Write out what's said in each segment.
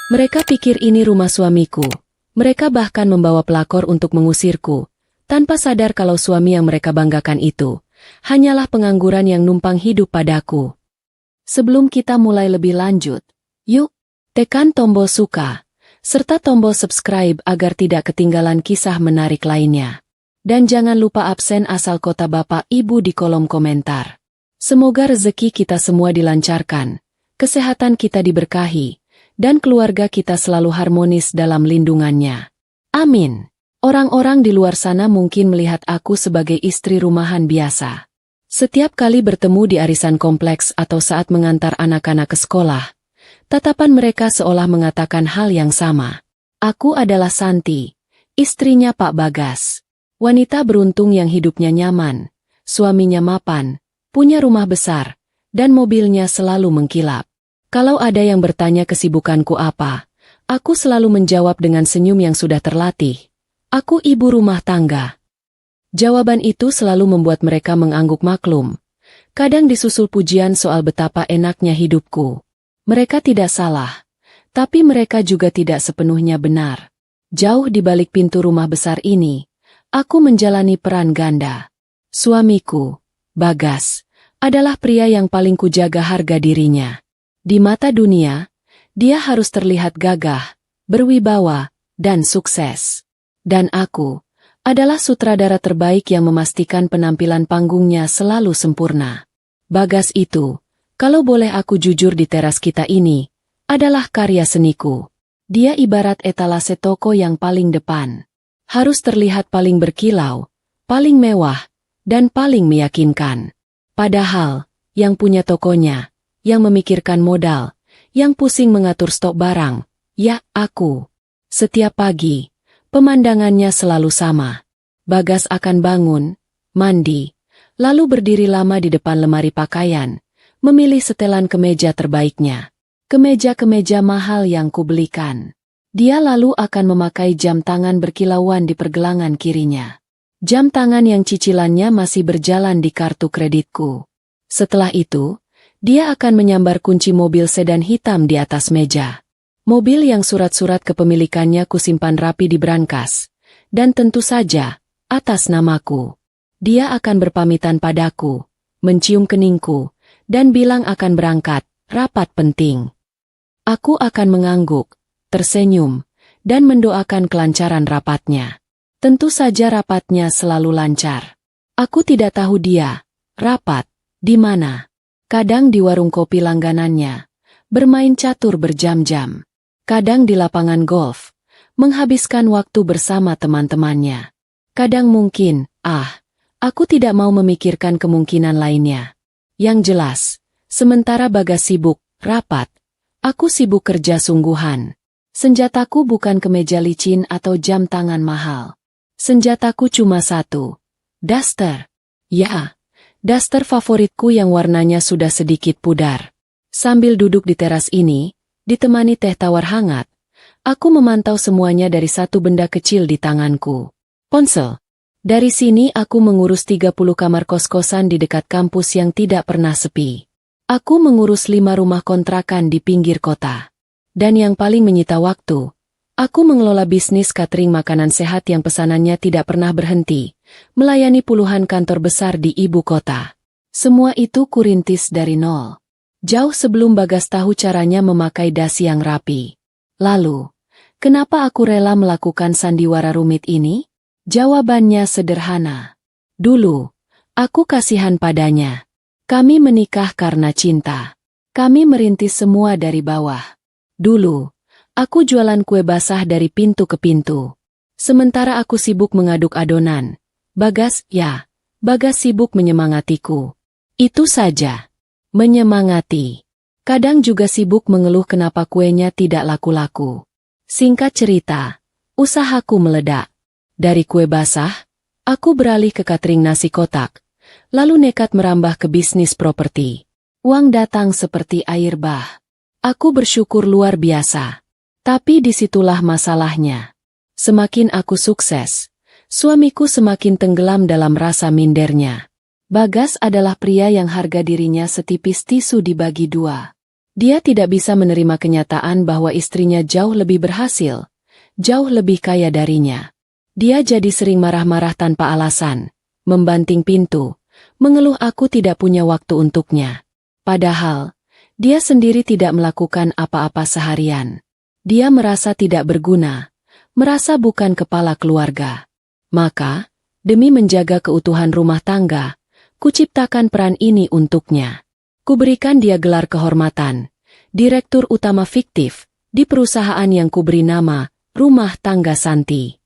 Mereka pikir ini rumah suamiku. Mereka bahkan membawa pelakor untuk mengusirku, tanpa sadar kalau suami yang mereka banggakan itu hanyalah pengangguran yang numpang hidup padaku. Sebelum kita mulai lebih lanjut, yuk, tekan tombol suka, serta tombol subscribe agar tidak ketinggalan kisah menarik lainnya. Dan jangan lupa absen asal kota Bapak Ibu di kolom komentar. Semoga rezeki kita semua dilancarkan, kesehatan kita diberkahi, dan keluarga kita selalu harmonis dalam lindungannya. Amin. Orang-orang di luar sana mungkin melihat aku sebagai istri rumahan biasa. Setiap kali bertemu di arisan kompleks atau saat mengantar anak-anak ke sekolah, tatapan mereka seolah mengatakan hal yang sama. Aku adalah Santi, istrinya Pak Bagas. Wanita beruntung yang hidupnya nyaman, suaminya mapan, punya rumah besar, dan mobilnya selalu mengkilap. Kalau ada yang bertanya kesibukanku apa, aku selalu menjawab dengan senyum yang sudah terlatih. Aku ibu rumah tangga. Jawaban itu selalu membuat mereka mengangguk maklum. Kadang disusul pujian soal betapa enaknya hidupku. Mereka tidak salah, tapi mereka juga tidak sepenuhnya benar. Jauh di balik pintu rumah besar ini, aku menjalani peran ganda. Suamiku, Bagas, adalah pria yang paling kujaga harga dirinya. Di mata dunia, dia harus terlihat gagah, berwibawa, dan sukses. Dan aku adalah sutradara terbaik yang memastikan penampilan panggungnya selalu sempurna. Bagas itu, kalau boleh aku jujur di teras kita ini, adalah karya seniku. Dia ibarat etalase toko yang paling depan. Harus terlihat paling berkilau, paling mewah, dan paling meyakinkan. Padahal, yang punya tokonya, yang memikirkan modal, yang pusing mengatur stok barang, ya aku. Setiap pagi, pemandangannya selalu sama. Bagas akan bangun, mandi, lalu berdiri lama di depan lemari pakaian, memilih setelan kemeja terbaiknya. Kemeja-kemeja mahal yang kubelikan. Dia lalu akan memakai jam tangan berkilauan di pergelangan kirinya. Jam tangan yang cicilannya masih berjalan di kartu kreditku. Setelah itu, dia akan menyambar kunci mobil sedan hitam di atas meja. Mobil yang surat-surat kepemilikannya kusimpan rapi di brankas. Dan tentu saja, atas namaku. Dia akan berpamitan padaku, mencium keningku, dan bilang akan berangkat, rapat penting. Aku akan mengangguk, tersenyum, dan mendoakan kelancaran rapatnya. Tentu saja rapatnya selalu lancar. Aku tidak tahu dia, rapat, di mana. Kadang di warung kopi langganannya, bermain catur berjam-jam. Kadang di lapangan golf, menghabiskan waktu bersama teman-temannya. Kadang mungkin, aku tidak mau memikirkan kemungkinan lainnya. Yang jelas, sementara Bagas sibuk, rapat, aku sibuk kerja sungguhan. Senjataku bukan kemeja licin atau jam tangan mahal. Senjataku cuma satu, daster. Ya, daster favoritku yang warnanya sudah sedikit pudar. Sambil duduk di teras ini, ditemani teh tawar hangat, aku memantau semuanya dari satu benda kecil di tanganku. Ponsel. Dari sini aku mengurus 30 kamar kos-kosan di dekat kampus yang tidak pernah sepi. Aku mengurus 5 rumah kontrakan di pinggir kota. Dan yang paling menyita waktu, aku mengelola bisnis catering makanan sehat yang pesanannya tidak pernah berhenti, melayani puluhan kantor besar di ibu kota. Semua itu kurintis dari nol. Jauh sebelum Bagas tahu caranya memakai dasi yang rapi. Lalu, kenapa aku rela melakukan sandiwara rumit ini? Jawabannya sederhana. Dulu, aku kasihan padanya. Kami menikah karena cinta. Kami merintis semua dari bawah. Dulu, aku jualan kue basah dari pintu ke pintu. Sementara aku sibuk mengaduk adonan, Bagas sibuk menyemangatiku. Itu saja. Menyemangati. Kadang juga sibuk mengeluh kenapa kuenya tidak laku-laku. Singkat cerita, usahaku meledak. Dari kue basah, aku beralih ke catering nasi kotak, lalu nekat merambah ke bisnis properti. Uang datang seperti air bah. Aku bersyukur luar biasa. Tapi disitulah masalahnya. Semakin aku sukses, suamiku semakin tenggelam dalam rasa mindernya. Bagas adalah pria yang harga dirinya setipis tisu dibagi dua. Dia tidak bisa menerima kenyataan bahwa istrinya jauh lebih berhasil, jauh lebih kaya darinya. Dia jadi sering marah-marah tanpa alasan, membanting pintu, mengeluh aku tidak punya waktu untuknya. Padahal, dia sendiri tidak melakukan apa-apa seharian. Dia merasa tidak berguna, merasa bukan kepala keluarga. Maka, demi menjaga keutuhan rumah tangga, kuciptakan peran ini untuknya. Kuberikan dia gelar kehormatan, direktur utama fiktif, di perusahaan yang kuberi nama, Rumah Tangga Santi.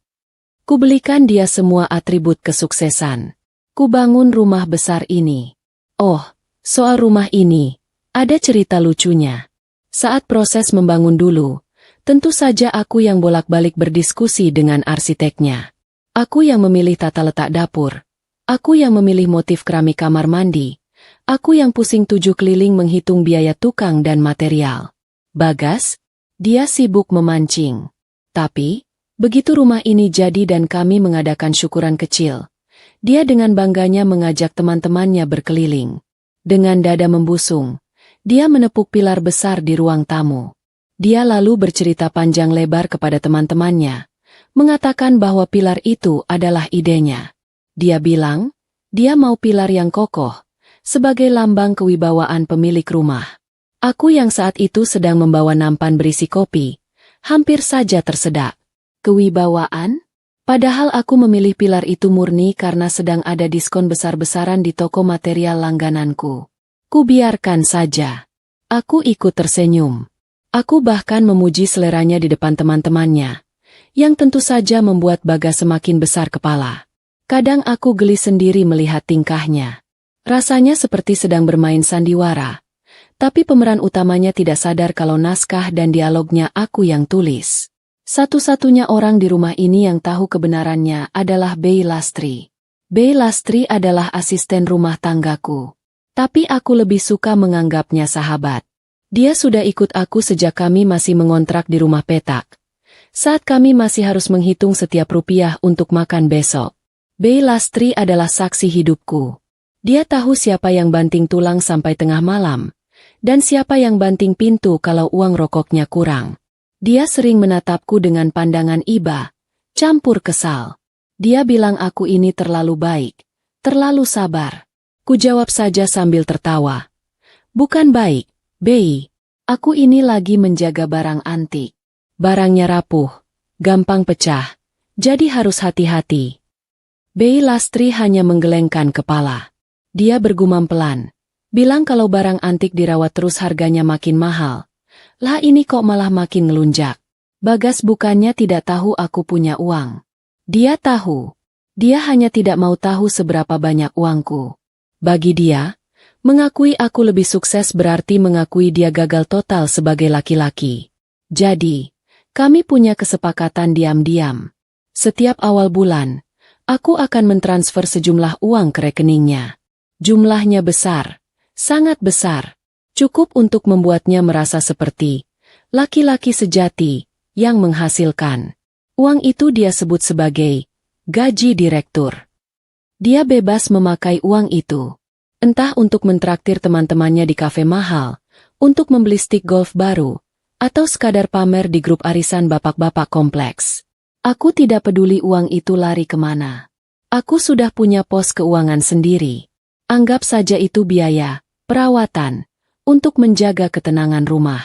Kubelikan dia semua atribut kesuksesan. Kubangun rumah besar ini. Oh, soal rumah ini, ada cerita lucunya. Saat proses membangun dulu, tentu saja aku yang bolak-balik berdiskusi dengan arsiteknya. Aku yang memilih tata letak dapur. Aku yang memilih motif keramik kamar mandi. Aku yang pusing 7 keliling menghitung biaya tukang dan material. Bagas, dia sibuk memancing. Tapi, begitu rumah ini jadi dan kami mengadakan syukuran kecil, dia dengan bangganya mengajak teman-temannya berkeliling. Dengan dada membusung, dia menepuk pilar besar di ruang tamu. Dia lalu bercerita panjang lebar kepada teman-temannya, mengatakan bahwa pilar itu adalah idenya. Dia bilang, dia mau pilar yang kokoh, sebagai lambang kewibawaan pemilik rumah. Aku yang saat itu sedang membawa nampan berisi kopi, hampir saja tersedak. Kewibawaan? Padahal aku memilih pilar itu murni karena sedang ada diskon besar-besaran di toko material langgananku. Kubiarkan saja. Aku ikut tersenyum. Aku bahkan memuji seleranya di depan teman-temannya, yang tentu saja membuat Bagas semakin besar kepala. Kadang aku geli sendiri melihat tingkahnya. Rasanya seperti sedang bermain sandiwara. Tapi pemeran utamanya tidak sadar kalau naskah dan dialognya aku yang tulis. Satu-satunya orang di rumah ini yang tahu kebenarannya adalah Bey Lastri. Bey Lastri adalah asisten rumah tanggaku. Tapi aku lebih suka menganggapnya sahabat. Dia sudah ikut aku sejak kami masih mengontrak di rumah petak. Saat kami masih harus menghitung setiap rupiah untuk makan besok. Bey Lastri adalah saksi hidupku. Dia tahu siapa yang banting tulang sampai tengah malam, dan siapa yang banting pintu kalau uang rokoknya kurang. Dia sering menatapku dengan pandangan iba, campur kesal. Dia bilang aku ini terlalu baik, terlalu sabar. Ku jawab saja sambil tertawa. Bukan baik, Bey. Aku ini lagi menjaga barang antik. Barangnya rapuh, gampang pecah, jadi harus hati-hati. Bey Lastri hanya menggelengkan kepala. Dia bergumam pelan, bilang kalau barang antik dirawat terus harganya makin mahal. Lah ini kok malah makin ngelunjak. Bagas bukannya tidak tahu aku punya uang. Dia tahu. Dia hanya tidak mau tahu seberapa banyak uangku. Bagi dia, mengakui aku lebih sukses berarti mengakui dia gagal total sebagai laki-laki. Jadi, kami punya kesepakatan diam-diam. Setiap awal bulan, aku akan mentransfer sejumlah uang ke rekeningnya. Jumlahnya besar, sangat besar. Cukup untuk membuatnya merasa seperti laki-laki sejati yang menghasilkan. Uang itu dia sebut sebagai gaji direktur. Dia bebas memakai uang itu. Entah untuk mentraktir teman-temannya di kafe mahal, untuk membeli stik golf baru, atau sekadar pamer di grup arisan bapak-bapak kompleks. Aku tidak peduli uang itu lari kemana. Aku sudah punya pos keuangan sendiri. Anggap saja itu biaya perawatan untuk menjaga ketenangan rumah.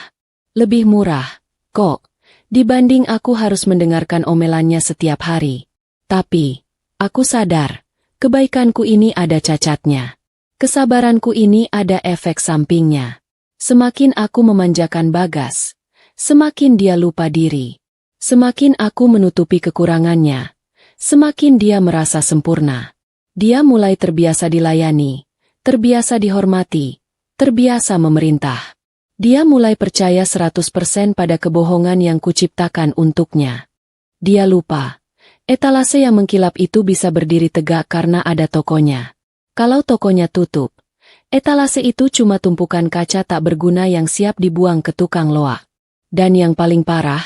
Lebih murah, kok, dibanding aku harus mendengarkan omelannya setiap hari. Tapi, aku sadar, kebaikanku ini ada cacatnya. Kesabaranku ini ada efek sampingnya. Semakin aku memanjakan Bagas, semakin dia lupa diri. Semakin aku menutupi kekurangannya, semakin dia merasa sempurna. Dia mulai terbiasa dilayani, terbiasa dihormati, terbiasa memerintah. Dia mulai percaya 100% pada kebohongan yang kuciptakan untuknya. Dia lupa, etalase yang mengkilap itu bisa berdiri tegak karena ada tokonya. Kalau tokonya tutup, etalase itu cuma tumpukan kaca tak berguna yang siap dibuang ke tukang loak. Dan yang paling parah,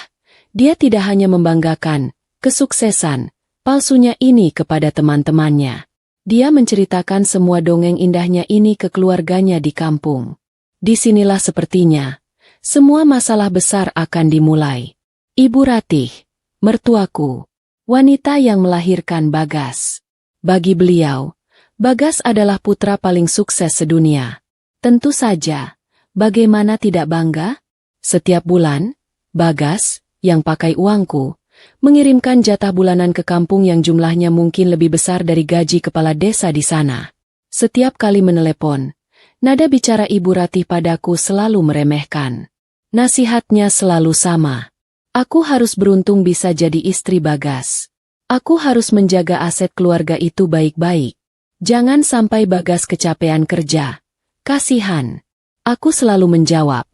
dia tidak hanya membanggakan kesuksesan palsunya ini kepada teman-temannya. Dia menceritakan semua dongeng indahnya ini ke keluarganya di kampung. Disinilah sepertinya, semua masalah besar akan dimulai. Ibu Ratih, mertuaku, wanita yang melahirkan Bagas. Bagi beliau, Bagas adalah putra paling sukses sedunia. Tentu saja, bagaimana tidak bangga? Setiap bulan, Bagas, yang pakai uangku, mengirimkan jatah bulanan ke kampung yang jumlahnya mungkin lebih besar dari gaji kepala desa di sana. Setiap kali menelepon, nada bicara Ibu Ratih padaku selalu meremehkan. Nasihatnya selalu sama. Aku harus beruntung bisa jadi istri Bagas. Aku harus menjaga aset keluarga itu baik-baik. Jangan sampai Bagas kecapean kerja. Kasihan. Aku selalu menjawab,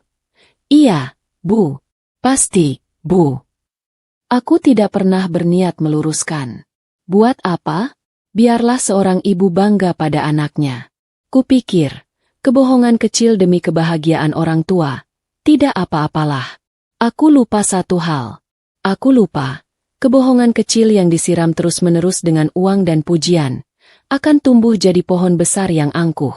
"Iya, Bu. Pasti, Bu." Aku tidak pernah berniat meluruskan. Buat apa? Biarlah seorang ibu bangga pada anaknya. Kupikir, kebohongan kecil demi kebahagiaan orang tua, tidak apa-apalah. Aku lupa satu hal. Aku lupa, kebohongan kecil yang disiram terus-menerus dengan uang dan pujian, akan tumbuh jadi pohon besar yang angkuh.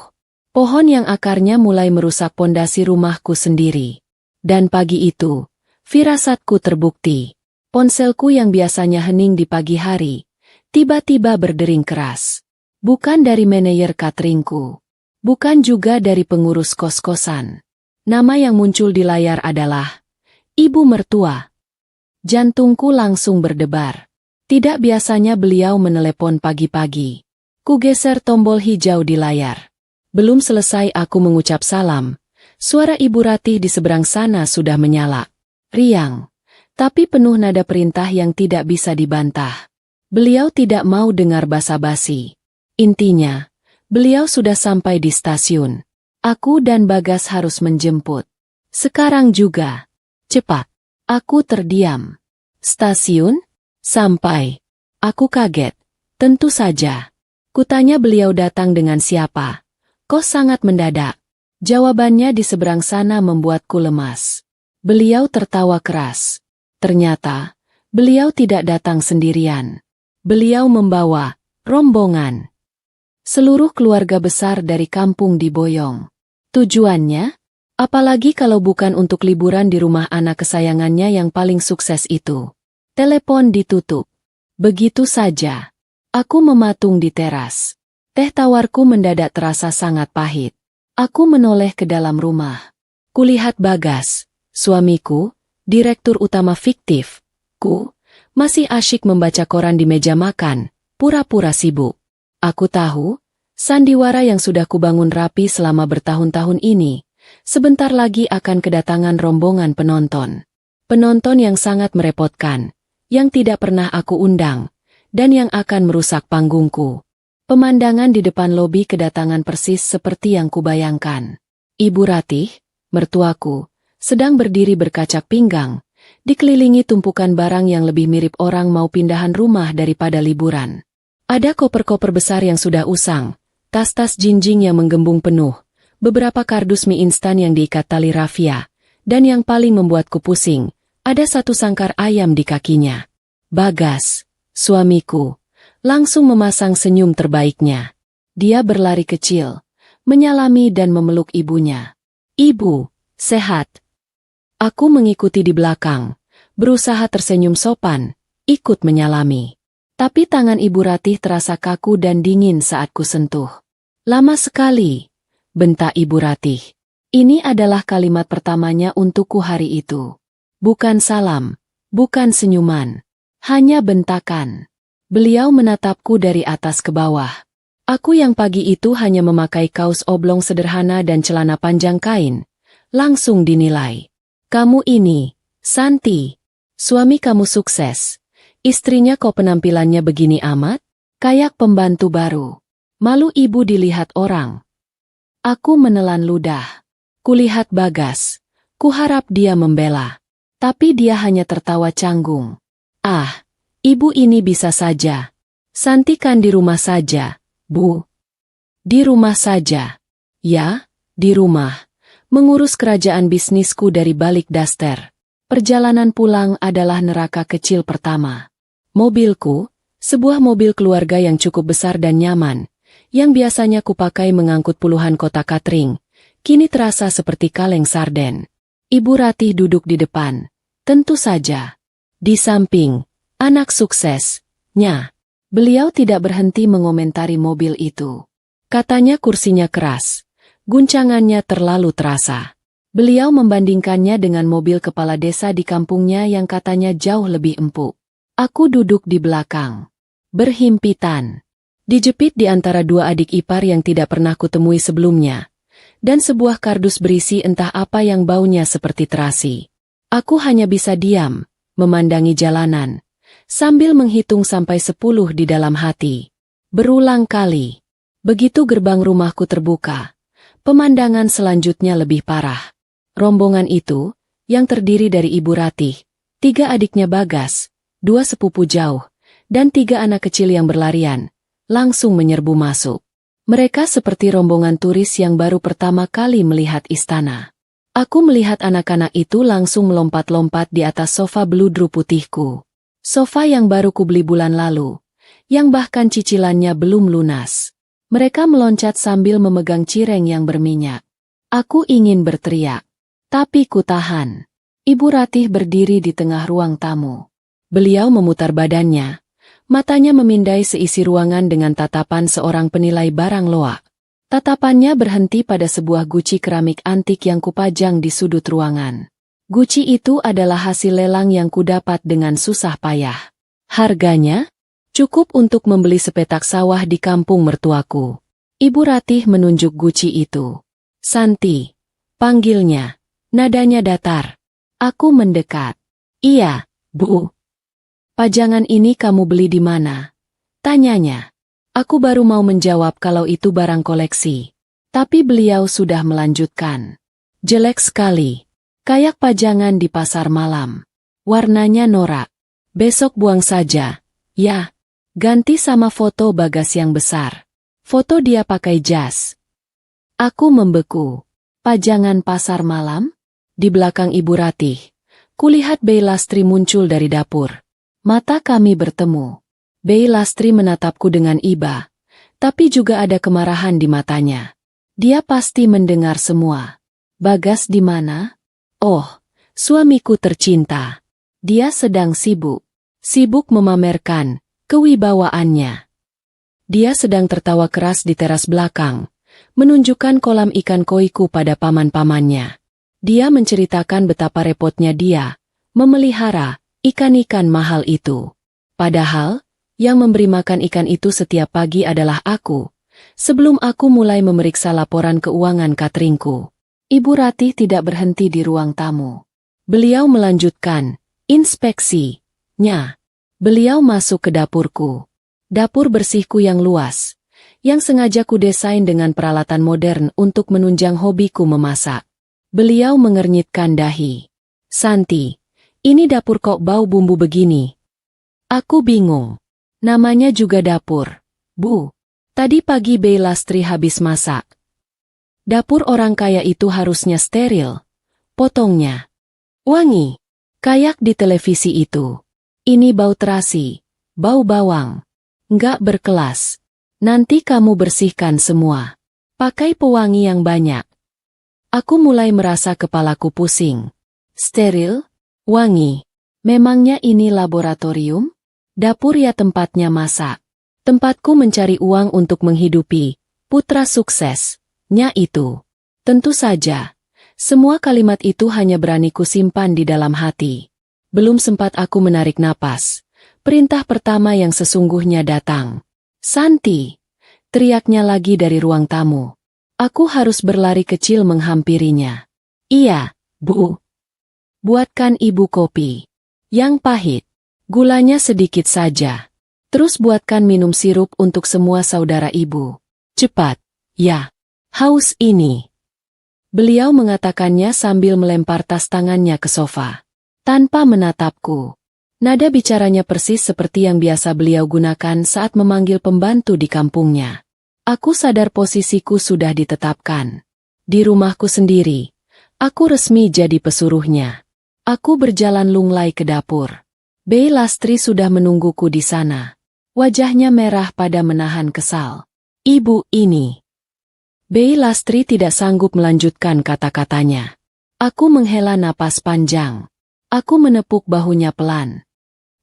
Pohon yang akarnya mulai merusak pondasi rumahku sendiri. Dan pagi itu, firasatku terbukti. Ponselku yang biasanya hening di pagi hari, tiba-tiba berdering keras. Bukan dari manajer cateringku. Bukan juga dari pengurus kos-kosan. Nama yang muncul di layar adalah Ibu Mertua. Jantungku langsung berdebar. Tidak biasanya beliau menelepon pagi-pagi. Kugeser tombol hijau di layar. Belum selesai aku mengucap salam, suara Ibu Ratih di seberang sana sudah menyala. Riang, tapi penuh nada perintah yang tidak bisa dibantah. Beliau tidak mau dengar basa-basi. Intinya, beliau sudah sampai di stasiun. Aku dan Bagas harus menjemput. Sekarang juga. Cepat. Aku terdiam. Stasiun? Sampai. Aku kaget. Tentu saja. Kutanya beliau datang dengan siapa. Kok sangat mendadak? Jawabannya di seberang sana membuatku lemas. Beliau tertawa keras. Ternyata, beliau tidak datang sendirian. Beliau membawa rombongan. Seluruh keluarga besar dari kampung diboyong. Tujuannya? Apalagi kalau bukan untuk liburan di rumah anak kesayangannya yang paling sukses itu. Telepon ditutup. Begitu saja. Aku mematung di teras. Teh tawarku mendadak terasa sangat pahit. Aku menoleh ke dalam rumah. Kulihat Bagas, suamiku, direktur utama fiktif, masih asyik membaca koran di meja makan, pura-pura sibuk. Aku tahu, sandiwara yang sudah kubangun rapi selama bertahun-tahun ini, sebentar lagi akan kedatangan rombongan penonton. Penonton yang sangat merepotkan, yang tidak pernah aku undang, dan yang akan merusak panggungku. Pemandangan di depan lobi kedatangan persis seperti yang kubayangkan. Ibu Ratih, mertuaku, sedang berdiri berkacak pinggang, dikelilingi tumpukan barang yang lebih mirip orang mau pindahan rumah daripada liburan. Ada koper-koper besar yang sudah usang, tas-tas jinjing yang menggembung penuh, beberapa kardus mie instan yang diikat tali rafia, dan yang paling membuatku pusing, ada satu sangkar ayam di kakinya. Bagas, suamiku, langsung memasang senyum terbaiknya. Dia berlari kecil, menyalami dan memeluk ibunya. "Ibu, sehat?" Aku mengikuti di belakang, berusaha tersenyum sopan, ikut menyalami. Tapi tangan Ibu Ratih terasa kaku dan dingin saat kusentuh. "Lama sekali," bentak Ibu Ratih. Ini adalah kalimat pertamanya untukku hari itu. Bukan salam, bukan senyuman, hanya bentakan. Beliau menatapku dari atas ke bawah. Aku yang pagi itu hanya memakai kaos oblong sederhana dan celana panjang kain, langsung dinilai. "Kamu ini, Santi, suami kamu sukses. Istrinya kok penampilannya begini amat? Kayak pembantu baru. Malu ibu dilihat orang." Aku menelan ludah. Kulihat Bagas. Kuharap dia membela. Tapi dia hanya tertawa canggung. "Ah, ibu ini bisa saja. Santi kan di rumah saja, Bu." "Di rumah saja." "Ya, di rumah. Mengurus kerajaan bisnisku dari balik daster. Perjalanan pulang adalah neraka kecil pertama. Mobilku, sebuah mobil keluarga yang cukup besar dan nyaman, yang biasanya kupakai mengangkut puluhan kotak catering, kini terasa seperti kaleng sarden. Ibu Ratih duduk di depan. Tentu saja. Di samping, anak suksesnya. Beliau tidak berhenti mengomentari mobil itu. Katanya kursinya keras. Guncangannya terlalu terasa. Beliau membandingkannya dengan mobil kepala desa di kampungnya yang katanya jauh lebih empuk. Aku duduk di belakang. Berhimpitan. Dijepit di antara dua adik ipar yang tidak pernah kutemui sebelumnya. Dan sebuah kardus berisi entah apa yang baunya seperti terasi. Aku hanya bisa diam, memandangi jalanan, sambil menghitung sampai 10 di dalam hati. Berulang kali. Begitu gerbang rumahku terbuka, pemandangan selanjutnya lebih parah. Rombongan itu, yang terdiri dari Ibu Ratih, 3 adiknya Bagas, 2 sepupu jauh, dan 3 anak kecil yang berlarian, langsung menyerbu masuk. Mereka seperti rombongan turis yang baru pertama kali melihat istana. Aku melihat anak-anak itu langsung melompat-lompat di atas sofa beludru putihku. Sofa yang baru kubeli bulan lalu, yang bahkan cicilannya belum lunas. Mereka meloncat sambil memegang cireng yang berminyak. Aku ingin berteriak, tapi ku tahan. Ibu Ratih berdiri di tengah ruang tamu. Beliau memutar badannya, matanya memindai seisi ruangan dengan tatapan seorang penilai barang loak. Tatapannya berhenti pada sebuah guci keramik antik yang kupajang di sudut ruangan. Guci itu adalah hasil lelang yang kudapat dengan susah payah. Harganya? Cukup untuk membeli sepetak sawah di kampung mertuaku. Ibu Ratih menunjuk guci itu. Santi, panggilnya. Nadanya datar. Aku mendekat. Iya, Bu. Pajangan ini kamu beli di mana? Tanyanya. Aku baru mau menjawab kalau itu barang koleksi. Tapi beliau sudah melanjutkan. Jelek sekali. Kayak pajangan di pasar malam. Warnanya norak. Besok buang saja. Ya. Ganti sama foto Bagas yang besar. Foto dia pakai jas. Aku membeku. Pajangan pasar malam? Di belakang Ibu Ratih, kulihat Bey Lastri muncul dari dapur. Mata kami bertemu. Bey Lastri menatapku dengan iba, tapi juga ada kemarahan di matanya. Dia pasti mendengar semua. Bagas di mana? Oh, suamiku tercinta. Dia sedang sibuk. Sibuk memamerkan kewibawaannya. Dia sedang tertawa keras di teras belakang, menunjukkan kolam ikan koiku pada paman-pamannya. Dia menceritakan betapa repotnya dia memelihara ikan-ikan mahal itu. Padahal, yang memberi makan ikan itu setiap pagi adalah aku, sebelum aku mulai memeriksa laporan keuangan cateringku. Ibu Ratih tidak berhenti di ruang tamu. Beliau melanjutkan inspeksinya. Beliau masuk ke dapurku. Dapur bersihku yang luas, yang sengaja ku desain dengan peralatan modern untuk menunjang hobiku memasak. Beliau mengernyitkan dahi. Santi, ini dapur kok bau bumbu begini? Aku bingung. Namanya juga dapur. Bu, tadi pagi Bey Lastri habis masak. Dapur orang kaya itu harusnya steril. Potongnya. Wangi. Kayak di televisi itu. Ini bau terasi, bau bawang. Nggak berkelas. Nanti kamu bersihkan semua. Pakai pewangi yang banyak. Aku mulai merasa kepalaku pusing. Steril? Wangi. Memangnya ini laboratorium? Dapur ya tempatnya masak. Tempatku mencari uang untuk menghidupi putra suksesnya itu. Tentu saja. Semua kalimat itu hanya berani kusimpan di dalam hati. Belum sempat aku menarik napas. Perintah pertama yang sesungguhnya datang. Santi! Teriaknya lagi dari ruang tamu. Aku harus berlari kecil menghampirinya. Iya, Bu. Buatkan Ibu kopi. Yang pahit. Gulanya sedikit saja. Terus buatkan minum sirup untuk semua saudara Ibu. Cepat. Ya. Haus ini. Beliau mengatakannya sambil melempar tas tangannya ke sofa. Tanpa menatapku. Nada bicaranya persis seperti yang biasa beliau gunakan saat memanggil pembantu di kampungnya. Aku sadar posisiku sudah ditetapkan. Di rumahku sendiri, aku resmi jadi pesuruhnya. Aku berjalan lunglai ke dapur. Bey Lastri sudah menungguku di sana. Wajahnya merah pada menahan kesal. Ibu ini. Bey Lastri tidak sanggup melanjutkan kata-katanya. Aku menghela napas panjang. Aku menepuk bahunya pelan.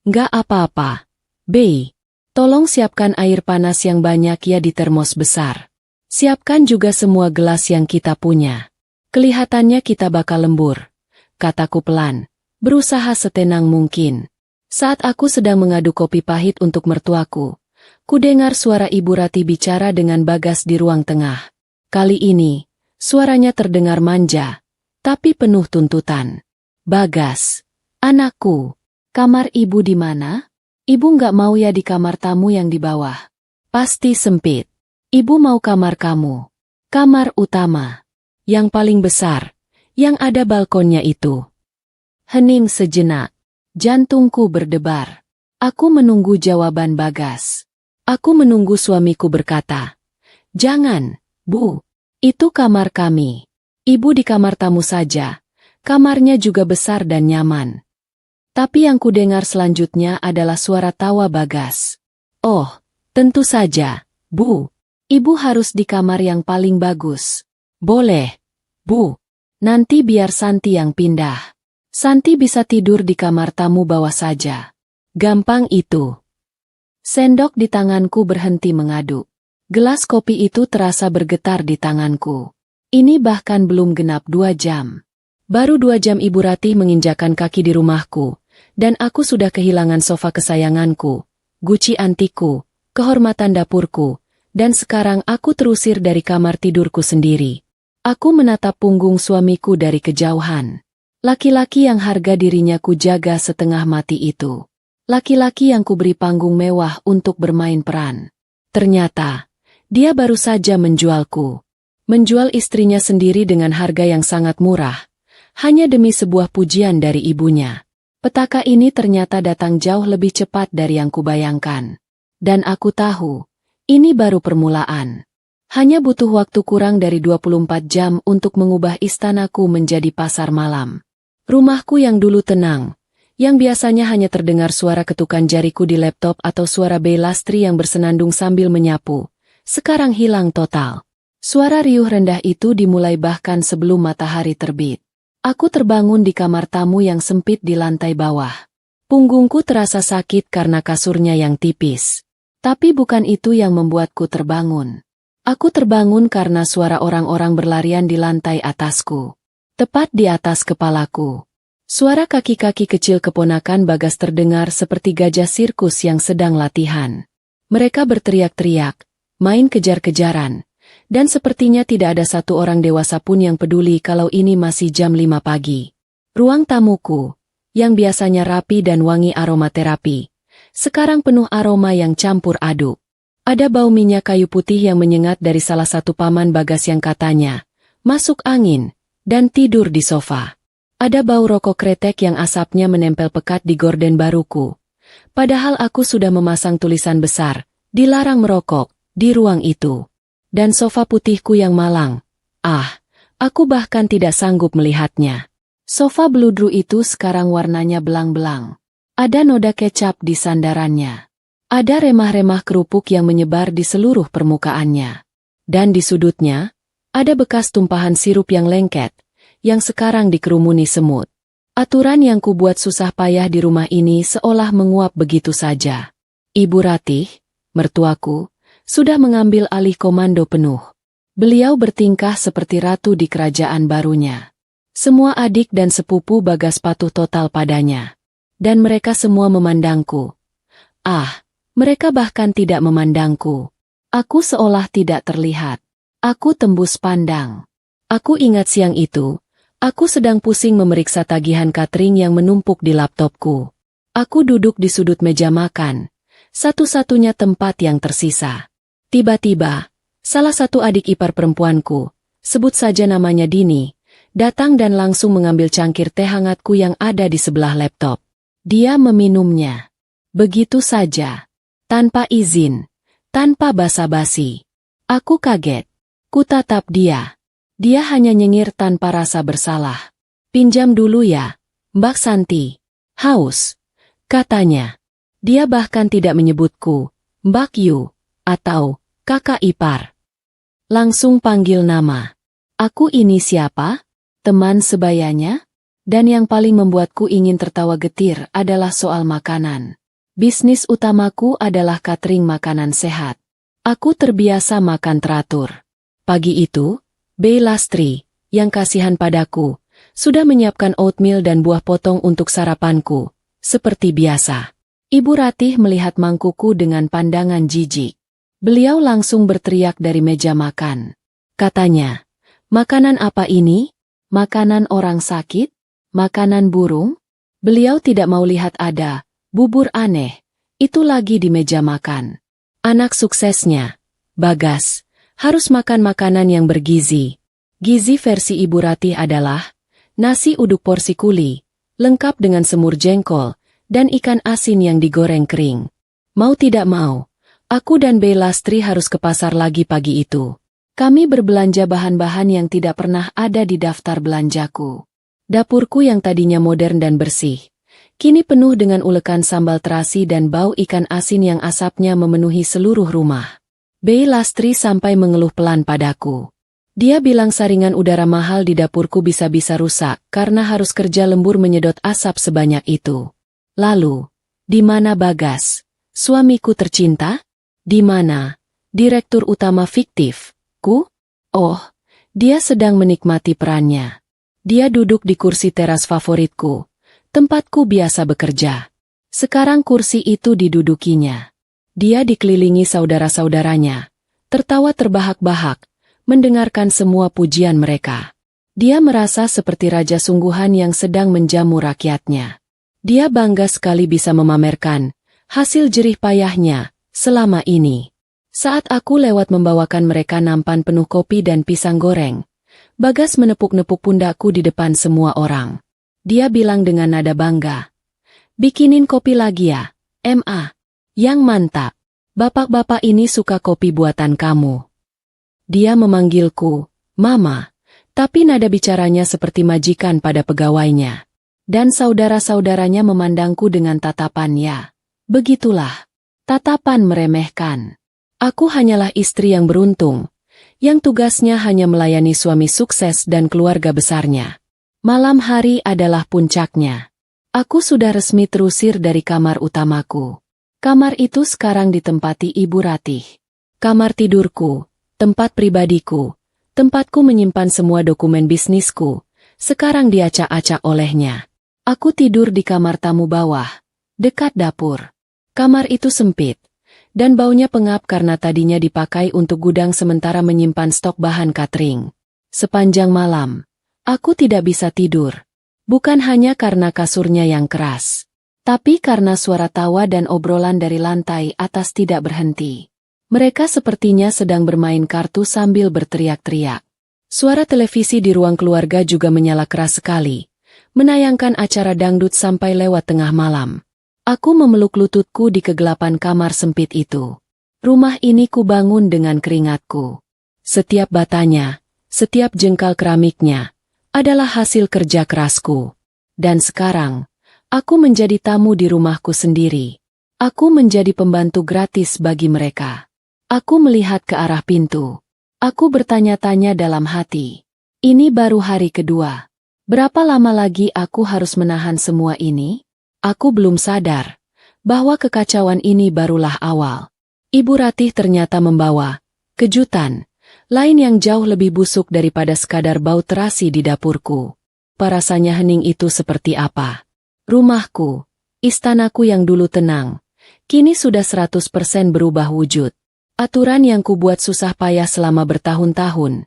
Nggak apa-apa. Bei, tolong siapkan air panas yang banyak ya di termos besar. Siapkan juga semua gelas yang kita punya. Kelihatannya kita bakal lembur, kataku pelan, berusaha setenang mungkin. Saat aku sedang mengadu kopi pahit untuk mertuaku, kudengar suara Ibu Ratih bicara dengan Bagas di ruang tengah. Kali ini, suaranya terdengar manja, tapi penuh tuntutan. Bagas, anakku, kamar ibu di mana? Ibu nggak mau ya di kamar tamu yang di bawah. Pasti sempit. Ibu mau kamar kamu. Kamar utama. Yang paling besar. Yang ada balkonnya itu. Hening sejenak. Jantungku berdebar. Aku menunggu jawaban Bagas. Aku menunggu suamiku berkata, "Jangan, Bu. Itu kamar kami. Ibu di kamar tamu saja. Kamarnya juga besar dan nyaman." Tapi yang kudengar selanjutnya adalah suara tawa Bagas. "Oh, tentu saja, Bu. Ibu harus di kamar yang paling bagus." "Boleh, Bu. Nanti biar Santi yang pindah. Santi bisa tidur di kamar tamu bawah saja. Gampang itu." Sendok di tanganku berhenti mengaduk. Gelas kopi itu terasa bergetar di tanganku. Ini bahkan belum genap 2 jam. Baru 2 jam Ibu Ratih menginjakan kaki di rumahku, dan aku sudah kehilangan sofa kesayanganku, guci antikku, kehormatan dapurku, dan sekarang aku terusir dari kamar tidurku sendiri. Aku menatap punggung suamiku dari kejauhan. Laki-laki yang harga dirinya kujaga setengah mati itu. Laki-laki yang kuberi panggung mewah untuk bermain peran. Ternyata, dia baru saja menjualku. Menjual istrinya sendiri dengan harga yang sangat murah. Hanya demi sebuah pujian dari ibunya. Petaka ini ternyata datang jauh lebih cepat dari yang kubayangkan. Dan aku tahu, ini baru permulaan. Hanya butuh waktu kurang dari 24 jam untuk mengubah istanaku menjadi pasar malam. Rumahku yang dulu tenang, yang biasanya hanya terdengar suara ketukan jariku di laptop atau suara Bey Lastri yang bersenandung sambil menyapu, sekarang hilang total. Suara riuh rendah itu dimulai bahkan sebelum matahari terbit. Aku terbangun di kamar tamu yang sempit di lantai bawah. Punggungku terasa sakit karena kasurnya yang tipis. Tapi bukan itu yang membuatku terbangun. Aku terbangun karena suara orang-orang berlarian di lantai atasku. Tepat di atas kepalaku. Suara kaki-kaki kecil keponakan Bagas terdengar seperti gajah sirkus yang sedang latihan. Mereka berteriak-teriak, main kejar-kejaran. Dan sepertinya tidak ada satu orang dewasa pun yang peduli kalau ini masih jam 5 pagi. Ruang tamuku, yang biasanya rapi dan wangi aromaterapi, sekarang penuh aroma yang campur aduk. Ada bau minyak kayu putih yang menyengat dari salah satu paman Bagas yang katanya, masuk angin, dan tidur di sofa. Ada bau rokok kretek yang asapnya menempel pekat di gorden baruku. Padahal aku sudah memasang tulisan besar, dilarang merokok, di ruang itu. Dan sofa putihku yang malang. Aku bahkan tidak sanggup melihatnya. Sofa beludru itu sekarang warnanya belang-belang. Ada noda kecap di sandarannya. Ada remah-remah kerupuk yang menyebar di seluruh permukaannya. Dan di sudutnya, ada bekas tumpahan sirup yang lengket, yang sekarang dikerumuni semut. Aturan yang kubuat susah payah di rumah ini seolah menguap begitu saja. Ibu Ratih, mertuaku, sudah mengambil alih komando penuh. Beliau bertingkah seperti ratu di kerajaan barunya. Semua adik dan sepupu Bagas patuh total padanya. Dan mereka semua memandangku. Mereka bahkan tidak memandangku. Aku seolah tidak terlihat. Aku tembus pandang. Aku ingat siang itu, aku sedang pusing memeriksa tagihan catering yang menumpuk di laptopku. Aku duduk di sudut meja makan, satu-satunya tempat yang tersisa. Tiba-tiba, salah satu adik ipar perempuanku, sebut saja namanya Dini, datang dan langsung mengambil cangkir teh hangatku yang ada di sebelah laptop. Dia meminumnya. Begitu saja. Tanpa izin. Tanpa basa-basi. Aku kaget. Kutatap dia. Dia hanya nyengir tanpa rasa bersalah. Pinjam dulu ya, Mbak Santi. Haus. Katanya. Dia bahkan tidak menyebutku, Mbak Yu, atau kakak ipar. Langsung panggil nama. Aku ini siapa? teman sebayanya? Dan yang paling membuatku ingin tertawa getir adalah soal makanan. Bisnis utamaku adalah catering makanan sehat. Aku terbiasa makan teratur. Pagi itu, Bey Lastri, yang kasihan padaku, sudah menyiapkan oatmeal dan buah potong untuk sarapanku, seperti biasa. Ibu Ratih melihat mangkuku dengan pandangan jijik. Beliau langsung berteriak dari meja makan. Katanya, "Makanan apa ini? Makanan orang sakit? Makanan burung?" Beliau tidak mau lihat ada bubur aneh itu lagi di meja makan. Anak suksesnya, Bagas, harus makan makanan yang bergizi. Gizi versi Ibu Ratih adalah nasi uduk porsi kuli, lengkap dengan semur jengkol, dan ikan asin yang digoreng kering. Mau tidak mau, aku dan Bey Lastri harus ke pasar lagi pagi itu. Kami berbelanja bahan-bahan yang tidak pernah ada di daftar belanjaku. Dapurku yang tadinya modern dan bersih, kini penuh dengan ulekan sambal terasi dan bau ikan asin yang asapnya memenuhi seluruh rumah. Bey Lastri sampai mengeluh pelan padaku. Dia bilang saringan udara mahal di dapurku bisa-bisa rusak karena harus kerja lembur menyedot asap sebanyak itu. Lalu, di mana Bagas, suamiku tercinta? Di mana direktur utama fiktifku? Oh, dia sedang menikmati perannya. Dia duduk di kursi teras favoritku, tempatku biasa bekerja. Sekarang kursi itu didudukinya. Dia dikelilingi saudara-saudaranya, tertawa terbahak-bahak, mendengarkan semua pujian mereka. Dia merasa seperti raja sungguhan yang sedang menjamu rakyatnya. Dia bangga sekali bisa memamerkan hasil jerih payahnya selama ini. Saat aku lewat membawakan mereka nampan penuh kopi dan pisang goreng, Bagas menepuk-nepuk pundakku di depan semua orang. Dia bilang dengan nada bangga, "Bikinin kopi lagi ya, Ma. Yang mantap. Bapak-bapak ini suka kopi buatan kamu." Dia memanggilku, "Mama," tapi nada bicaranya seperti majikan pada pegawainya. Dan saudara-saudaranya memandangku dengan tatapan ya. Begitulah. Tatapan meremehkan. Aku hanyalah istri yang beruntung, yang tugasnya hanya melayani suami sukses dan keluarga besarnya. Malam hari adalah puncaknya. Aku sudah resmi terusir dari kamar utamaku. Kamar itu sekarang ditempati Ibu Ratih. Kamar tidurku, tempat pribadiku, tempatku menyimpan semua dokumen bisnisku, sekarang diacak-acak olehnya. Aku tidur di kamar tamu bawah, dekat dapur. Kamar itu sempit, dan baunya pengap karena tadinya dipakai untuk gudang sementara menyimpan stok bahan catering. Sepanjang malam, aku tidak bisa tidur. Bukan hanya karena kasurnya yang keras, tapi karena suara tawa dan obrolan dari lantai atas tidak berhenti. Mereka sepertinya sedang bermain kartu sambil berteriak-teriak. Suara televisi di ruang keluarga juga menyala keras sekali, menayangkan acara dangdut sampai lewat tengah malam. Aku memeluk lututku di kegelapan kamar sempit itu. Rumah ini kubangun dengan keringatku. Setiap batanya, setiap jengkal keramiknya, adalah hasil kerja kerasku. Dan sekarang, aku menjadi tamu di rumahku sendiri. Aku menjadi pembantu gratis bagi mereka. Aku melihat ke arah pintu. Aku bertanya-tanya dalam hati. Ini baru hari kedua. Berapa lama lagi aku harus menahan semua ini? Aku belum sadar bahwa kekacauan ini barulah awal. Ibu Ratih ternyata membawa kejutan lain yang jauh lebih busuk daripada sekadar bau terasi di dapurku. Rasanya hening itu seperti apa? Rumahku, istanaku yang dulu tenang, kini sudah 100% berubah wujud. Aturan yang kubuat susah payah selama bertahun-tahun,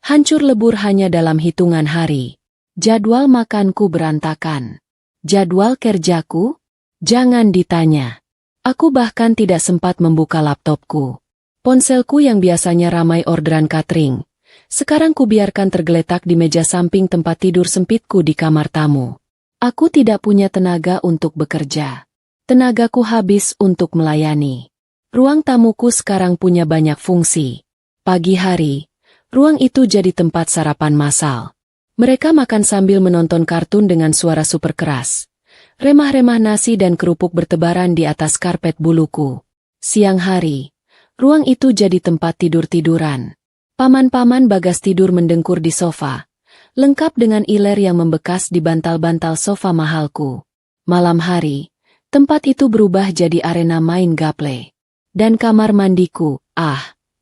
hancur lebur hanya dalam hitungan hari. Jadwal makanku berantakan. Jadwal kerjaku? Jangan ditanya. Aku bahkan tidak sempat membuka laptopku. Ponselku yang biasanya ramai orderan catering, sekarang kubiarkan tergeletak di meja samping tempat tidur sempitku di kamar tamu. Aku tidak punya tenaga untuk bekerja. Tenagaku habis untuk melayani. Ruang tamuku sekarang punya banyak fungsi. Pagi hari, ruang itu jadi tempat sarapan massal. Mereka makan sambil menonton kartun dengan suara super keras. Remah-remah nasi dan kerupuk bertebaran di atas karpet buluku. Siang hari, ruang itu jadi tempat tidur-tiduran. Paman-paman Bagas tidur mendengkur di sofa, lengkap dengan iler yang membekas di bantal-bantal sofa mahalku. Malam hari, tempat itu berubah jadi arena main gaple. Dan kamar mandiku,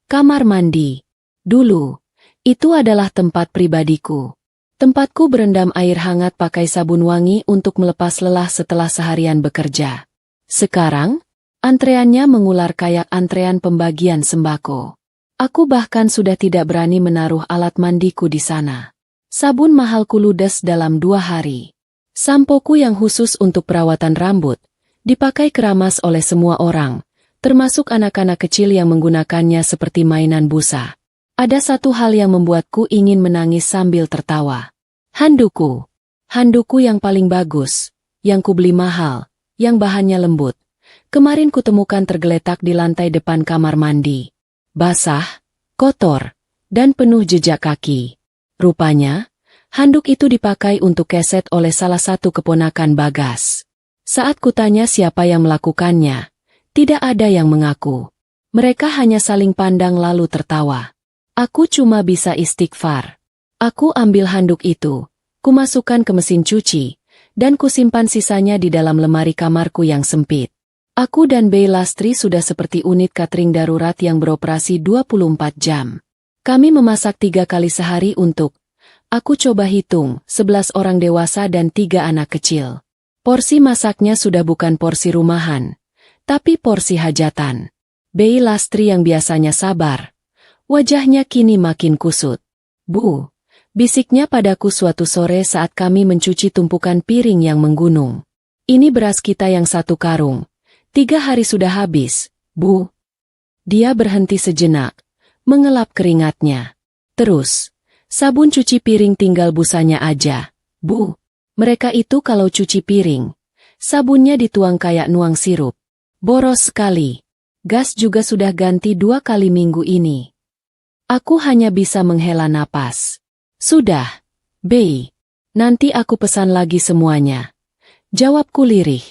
kamar mandi. Dulu, itu adalah tempat pribadiku. Tempatku berendam air hangat pakai sabun wangi untuk melepas lelah setelah seharian bekerja. Sekarang, antreannya mengular kayak antrean pembagian sembako. Aku bahkan sudah tidak berani menaruh alat mandiku di sana. Sabun mahalku ludes dalam 2 hari. Sampoku yang khusus untuk perawatan rambut, dipakai keramas oleh semua orang, termasuk anak-anak kecil yang menggunakannya seperti mainan busa. Ada satu hal yang membuatku ingin menangis sambil tertawa. Handukku. Handukku yang paling bagus, yang kubeli mahal, yang bahannya lembut. Kemarin kutemukan tergeletak di lantai depan kamar mandi. Basah, kotor, dan penuh jejak kaki. Rupanya, handuk itu dipakai untuk keset oleh salah satu keponakan Bagas. Saat kutanya siapa yang melakukannya, tidak ada yang mengaku. Mereka hanya saling pandang lalu tertawa. Aku cuma bisa istighfar. Aku ambil handuk itu, kumasukkan ke mesin cuci, dan kusimpan sisanya di dalam lemari kamarku yang sempit. Aku dan Bey Lastri sudah seperti unit catering darurat yang beroperasi 24 jam. Kami memasak 3 kali sehari untuk, aku coba hitung, 11 orang dewasa dan 3 anak kecil. Porsi masaknya sudah bukan porsi rumahan, tapi porsi hajatan. Bey Lastri yang biasanya sabar, wajahnya kini makin kusut. Bu, bisiknya padaku suatu sore saat kami mencuci tumpukan piring yang menggunung. Ini beras kita yang 1 karung. 3 hari sudah habis, Bu. Dia berhenti sejenak, mengelap keringatnya. Terus, sabun cuci piring tinggal busanya aja, Bu. Mereka itu kalau cuci piring, sabunnya dituang kayak nuang sirup. Boros sekali. Gas juga sudah ganti 2 kali minggu ini. Aku hanya bisa menghela napas. Sudah, Bey. Nanti aku pesan lagi semuanya. Jawabku lirih.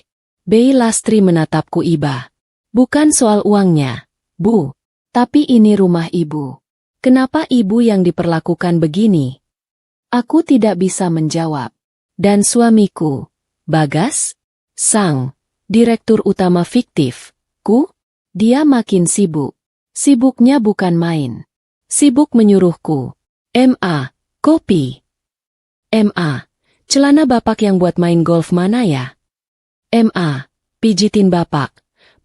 Bey Lastri menatapku iba. Bukan soal uangnya, Bu. Tapi ini rumah ibu. Kenapa ibu yang diperlakukan begini? Aku tidak bisa menjawab. Dan suamiku, Bagas, sang direktur utama fiktif, dia makin sibuk. Sibuknya bukan main. Sibuk menyuruhku. Ma, kopi. Ma, celana bapak yang buat main golf mana ya? Ma, pijitin bapak.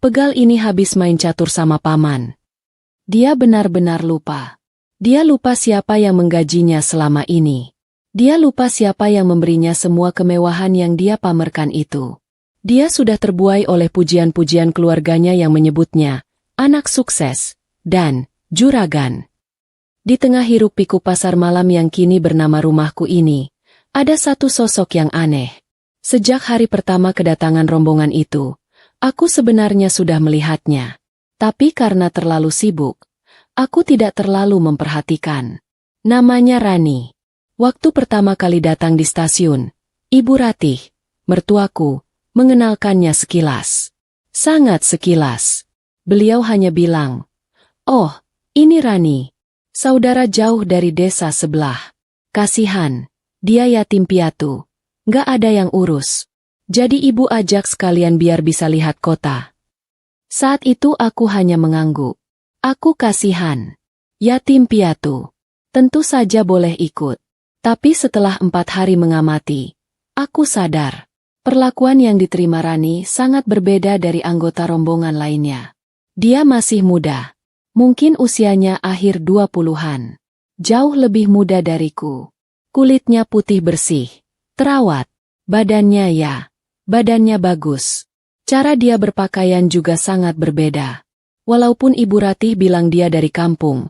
Pegal ini habis main catur sama paman. Dia benar-benar lupa. Dia lupa siapa yang menggajinya selama ini. Dia lupa siapa yang memberinya semua kemewahan yang dia pamerkan itu. Dia sudah terbuai oleh pujian-pujian keluarganya yang menyebutnya anak sukses dan juragan. Di tengah hiruk-pikuk pasar malam yang kini bernama rumahku ini, ada satu sosok yang aneh. Sejak hari pertama kedatangan rombongan itu, aku sebenarnya sudah melihatnya. Tapi karena terlalu sibuk, aku tidak terlalu memperhatikan. Namanya Rani. Waktu pertama kali datang di stasiun, Ibu Ratih, mertuaku, mengenalkannya sekilas. Sangat sekilas. Beliau hanya bilang, "Oh, ini Rani, saudara jauh dari desa sebelah. Kasihan, dia yatim piatu, nggak ada yang urus. Jadi ibu ajak sekalian biar bisa lihat kota." Saat itu aku hanya mengangguk. Aku kasihan. Yatim piatu. Tentu saja boleh ikut. Tapi setelah 4 hari mengamati, aku sadar. Perlakuan yang diterima Rani sangat berbeda dari anggota rombongan lainnya. Dia masih muda. Mungkin usianya akhir 20-an. Jauh lebih muda dariku. Kulitnya putih bersih. Terawat. Badannya bagus. Cara dia berpakaian juga sangat berbeda. Walaupun Ibu Ratih bilang dia dari kampung,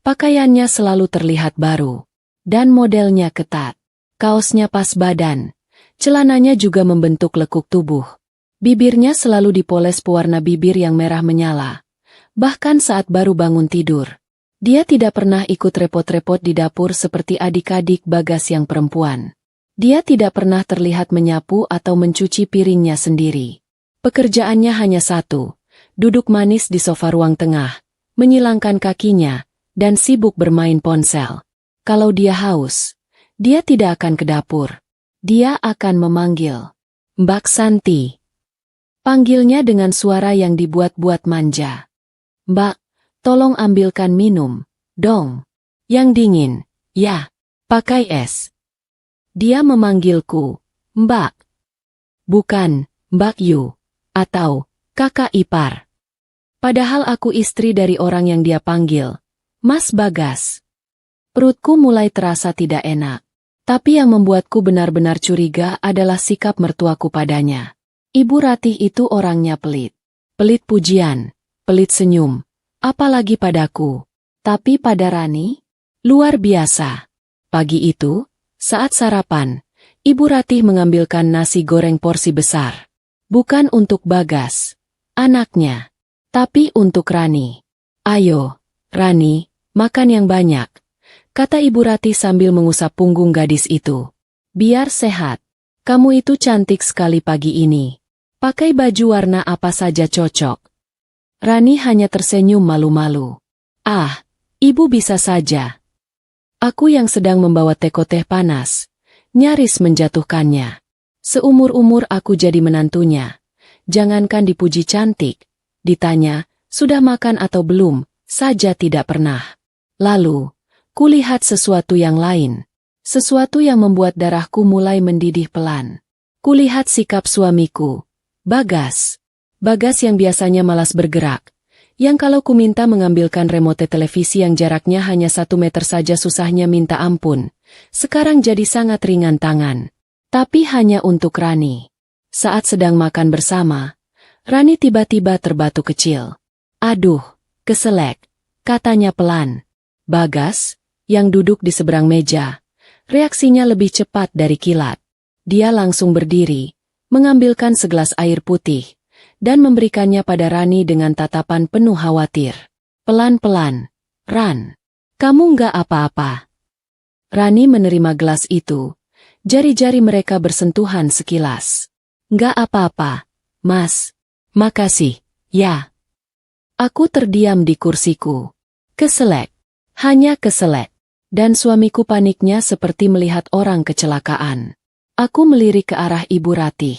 pakaiannya selalu terlihat baru. Dan modelnya ketat. Kaosnya pas badan. Celananya juga membentuk lekuk tubuh. Bibirnya selalu dipoles pewarna bibir yang merah menyala. Bahkan saat baru bangun tidur. Dia tidak pernah ikut repot-repot di dapur seperti adik-adik Bagas yang perempuan. Dia tidak pernah terlihat menyapu atau mencuci piringnya sendiri. Pekerjaannya hanya satu, duduk manis di sofa ruang tengah, menyilangkan kakinya, dan sibuk bermain ponsel. Kalau dia haus, Dia tidak akan ke dapur. Dia akan memanggil Mbak Santi. Panggilnya dengan suara yang dibuat-buat manja. Mbak, tolong ambilkan minum, dong. Yang dingin, ya, pakai es. Dia memanggilku, Mbak. Bukan, Mbak Yu, atau kakak ipar. Padahal aku istri dari orang yang dia panggil, Mas Bagas. Perutku mulai terasa tidak enak. Tapi yang membuatku benar-benar curiga adalah sikap mertuaku padanya. Ibu Ratih itu orangnya pelit. Pelit pujian, pelit senyum, apalagi padaku. Tapi pada Rani, luar biasa. Pagi itu, saat sarapan, Ibu Ratih mengambilkan nasi goreng porsi besar. Bukan untuk Bagas, anaknya, tapi untuk Rani. Ayo, Rani, makan yang banyak, kata Ibu Ratih sambil mengusap punggung gadis itu. Biar sehat. Kamu itu cantik sekali pagi ini. Pakai baju warna apa saja cocok. Rani hanya tersenyum malu-malu. Ah, ibu bisa saja. Aku yang sedang membawa teko teh panas, nyaris menjatuhkannya. Seumur-umur aku jadi menantunya. Jangankan dipuji cantik, ditanya, sudah makan atau belum, saja tidak pernah. Lalu, kulihat sesuatu yang lain. Sesuatu yang membuat darahku mulai mendidih pelan. Kulihat sikap suamiku, Bagas. Bagas yang biasanya malas bergerak. Yang kalau ku minta mengambilkan remote televisi yang jaraknya hanya 1 meter saja susahnya minta ampun. Sekarang jadi sangat ringan tangan. Tapi hanya untuk Rani. Saat sedang makan bersama, Rani tiba-tiba terbatuk kecil. Aduh, keselek, katanya pelan. Bagas, yang duduk di seberang meja, reaksinya lebih cepat dari kilat. Dia langsung berdiri, mengambilkan segelas air putih, dan memberikannya pada Rani dengan tatapan penuh khawatir. Pelan-pelan, Ran, kamu nggak apa-apa. Rani menerima gelas itu, jari-jari mereka bersentuhan sekilas. Nggak apa-apa, Mas. Makasih, ya. Aku terdiam di kursiku. Keselek, hanya keselek. Dan suamiku paniknya seperti melihat orang kecelakaan. Aku melirik ke arah Ibu Ratih.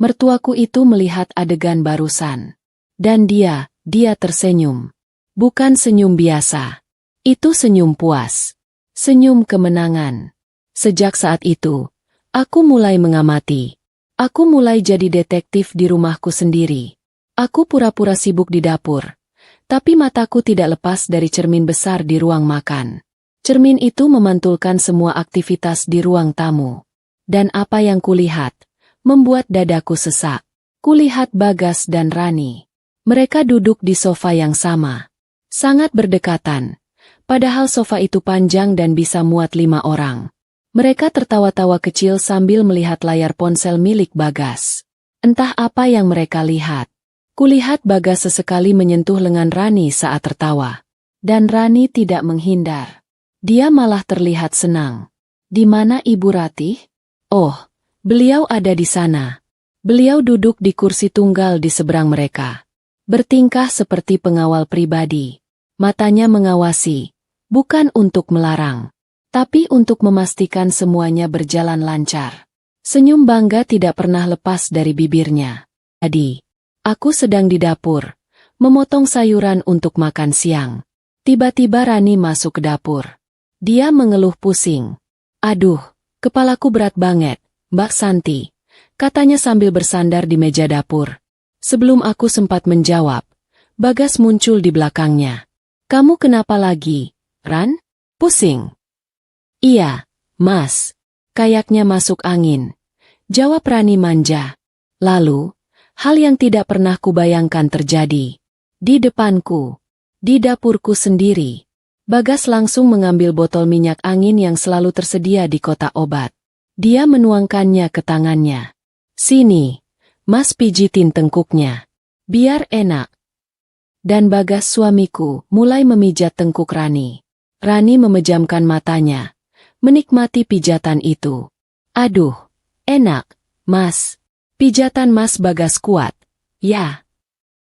Mertuaku itu melihat adegan barusan. Dan dia tersenyum. Bukan senyum biasa. Itu senyum puas. Senyum kemenangan. Sejak saat itu, aku mulai mengamati. Aku mulai jadi detektif di rumahku sendiri. Aku pura-pura sibuk di dapur. Tapi mataku tidak lepas dari cermin besar di ruang makan. Cermin itu memantulkan semua aktivitas di ruang tamu. Dan apa yang kulihat, membuat dadaku sesak. Kulihat Bagas dan Rani. Mereka duduk di sofa yang sama. Sangat berdekatan. Padahal sofa itu panjang dan bisa muat 5 orang. Mereka tertawa-tawa kecil sambil melihat layar ponsel milik Bagas. Entah apa yang mereka lihat. Kulihat Bagas sesekali menyentuh lengan Rani saat tertawa. Dan Rani tidak menghindar. Dia malah terlihat senang. Di mana Ibu Ratih? Oh, beliau ada di sana. Beliau duduk di kursi tunggal di seberang mereka. Bertingkah seperti pengawal pribadi. Matanya mengawasi, bukan untuk melarang, tapi untuk memastikan semuanya berjalan lancar. Senyum bangga tidak pernah lepas dari bibirnya. Tadi, aku sedang di dapur, memotong sayuran untuk makan siang. Tiba-tiba Rani masuk ke dapur. Dia mengeluh pusing. Aduh, kepalaku berat banget, Mbak Santi, katanya sambil bersandar di meja dapur. Sebelum aku sempat menjawab, Bagas muncul di belakangnya. Kamu kenapa lagi, Ran? Pusing? Iya, Mas. Kayaknya masuk angin. Jawab Rani manja. Lalu, hal yang tidak pernah kubayangkan terjadi. Di depanku, di dapurku sendiri. Bagas langsung mengambil botol minyak angin yang selalu tersedia di kotak obat. Dia menuangkannya ke tangannya. Sini, Mas pijitin tengkuknya. Biar enak. Dan Bagas suamiku mulai memijat tengkuk Rani. Rani memejamkan matanya, menikmati pijatan itu. Aduh, enak, Mas. Pijatan Mas Bagas kuat. Ya.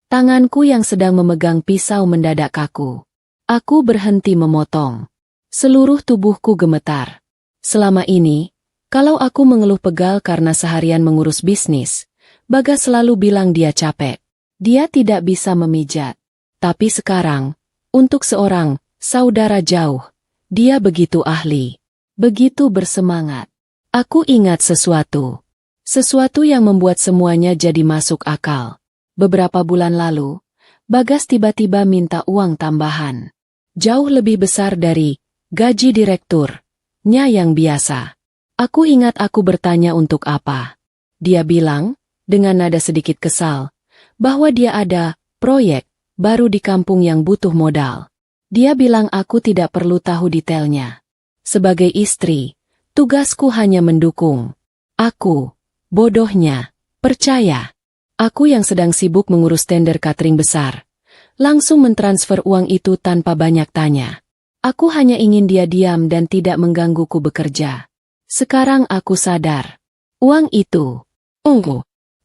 Tanganku yang sedang memegang pisau mendadak kaku. Aku berhenti memotong. Seluruh tubuhku gemetar. Selama ini, kalau aku mengeluh pegal karena seharian mengurus bisnis, Bagas selalu bilang dia capek. Dia tidak bisa memijat. Tapi sekarang, untuk seorang saudara jauh, dia begitu ahli, begitu bersemangat. Aku ingat sesuatu. Sesuatu yang membuat semuanya jadi masuk akal. Beberapa bulan lalu, Bagas tiba-tiba minta uang tambahan. Jauh lebih besar dari gaji direkturnya yang biasa. Aku ingat aku bertanya untuk apa. Dia bilang, dengan nada sedikit kesal, bahwa dia ada proyek baru di kampung yang butuh modal. Dia bilang aku tidak perlu tahu detailnya. Sebagai istri, tugasku hanya mendukung. Aku, bodohnya, percaya. Aku yang sedang sibuk mengurus tender catering besar, langsung mentransfer uang itu tanpa banyak tanya. Aku hanya ingin dia diam dan tidak menggangguku bekerja. Sekarang aku sadar. Uang itu,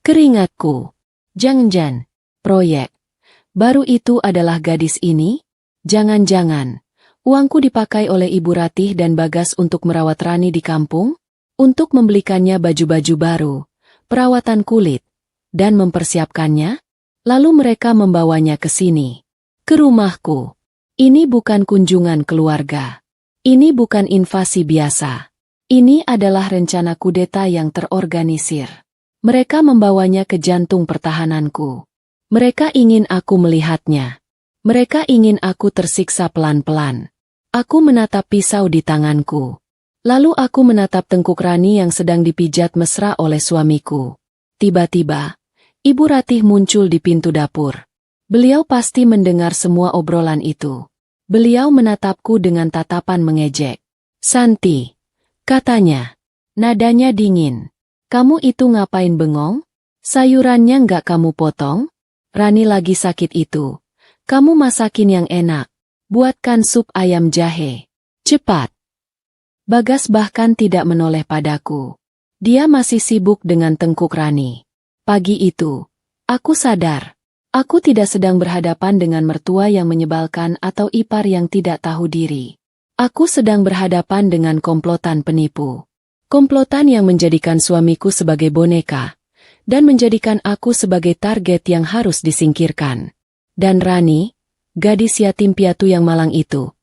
keringatku, jangan-jangan, proyek baru itu adalah gadis ini? Jangan-jangan, uangku dipakai oleh Ibu Ratih dan Bagas untuk merawat Rani di kampung? Untuk membelikannya baju-baju baru, perawatan kulit, dan mempersiapkannya? Lalu mereka membawanya ke sini, ke rumahku. Ini bukan kunjungan keluarga. Ini bukan invasi biasa. Ini adalah rencana kudeta yang terorganisir. Mereka membawanya ke jantung pertahananku. Mereka ingin aku melihatnya. Mereka ingin aku tersiksa pelan-pelan. Aku menatap pisau di tanganku. Lalu aku menatap tengkuk Rani yang sedang dipijat mesra oleh suamiku. Tiba-tiba, Ibu Ratih muncul di pintu dapur. Beliau pasti mendengar semua obrolan itu. Beliau menatapku dengan tatapan mengejek. "Santi," katanya. Nadanya dingin. "Kamu itu ngapain bengong? Sayurannya nggak kamu potong? Rani lagi sakit itu. Kamu masakin yang enak. Buatkan sup ayam jahe. Cepat." Bagas bahkan tidak menoleh padaku. Dia masih sibuk dengan tengkuk Rani. Pagi itu, aku sadar. Aku tidak sedang berhadapan dengan mertua yang menyebalkan atau ipar yang tidak tahu diri. Aku sedang berhadapan dengan komplotan penipu. Komplotan yang menjadikan suamiku sebagai boneka, dan menjadikan aku sebagai target yang harus disingkirkan. Dan Rani, gadis yatim piatu yang malang itu,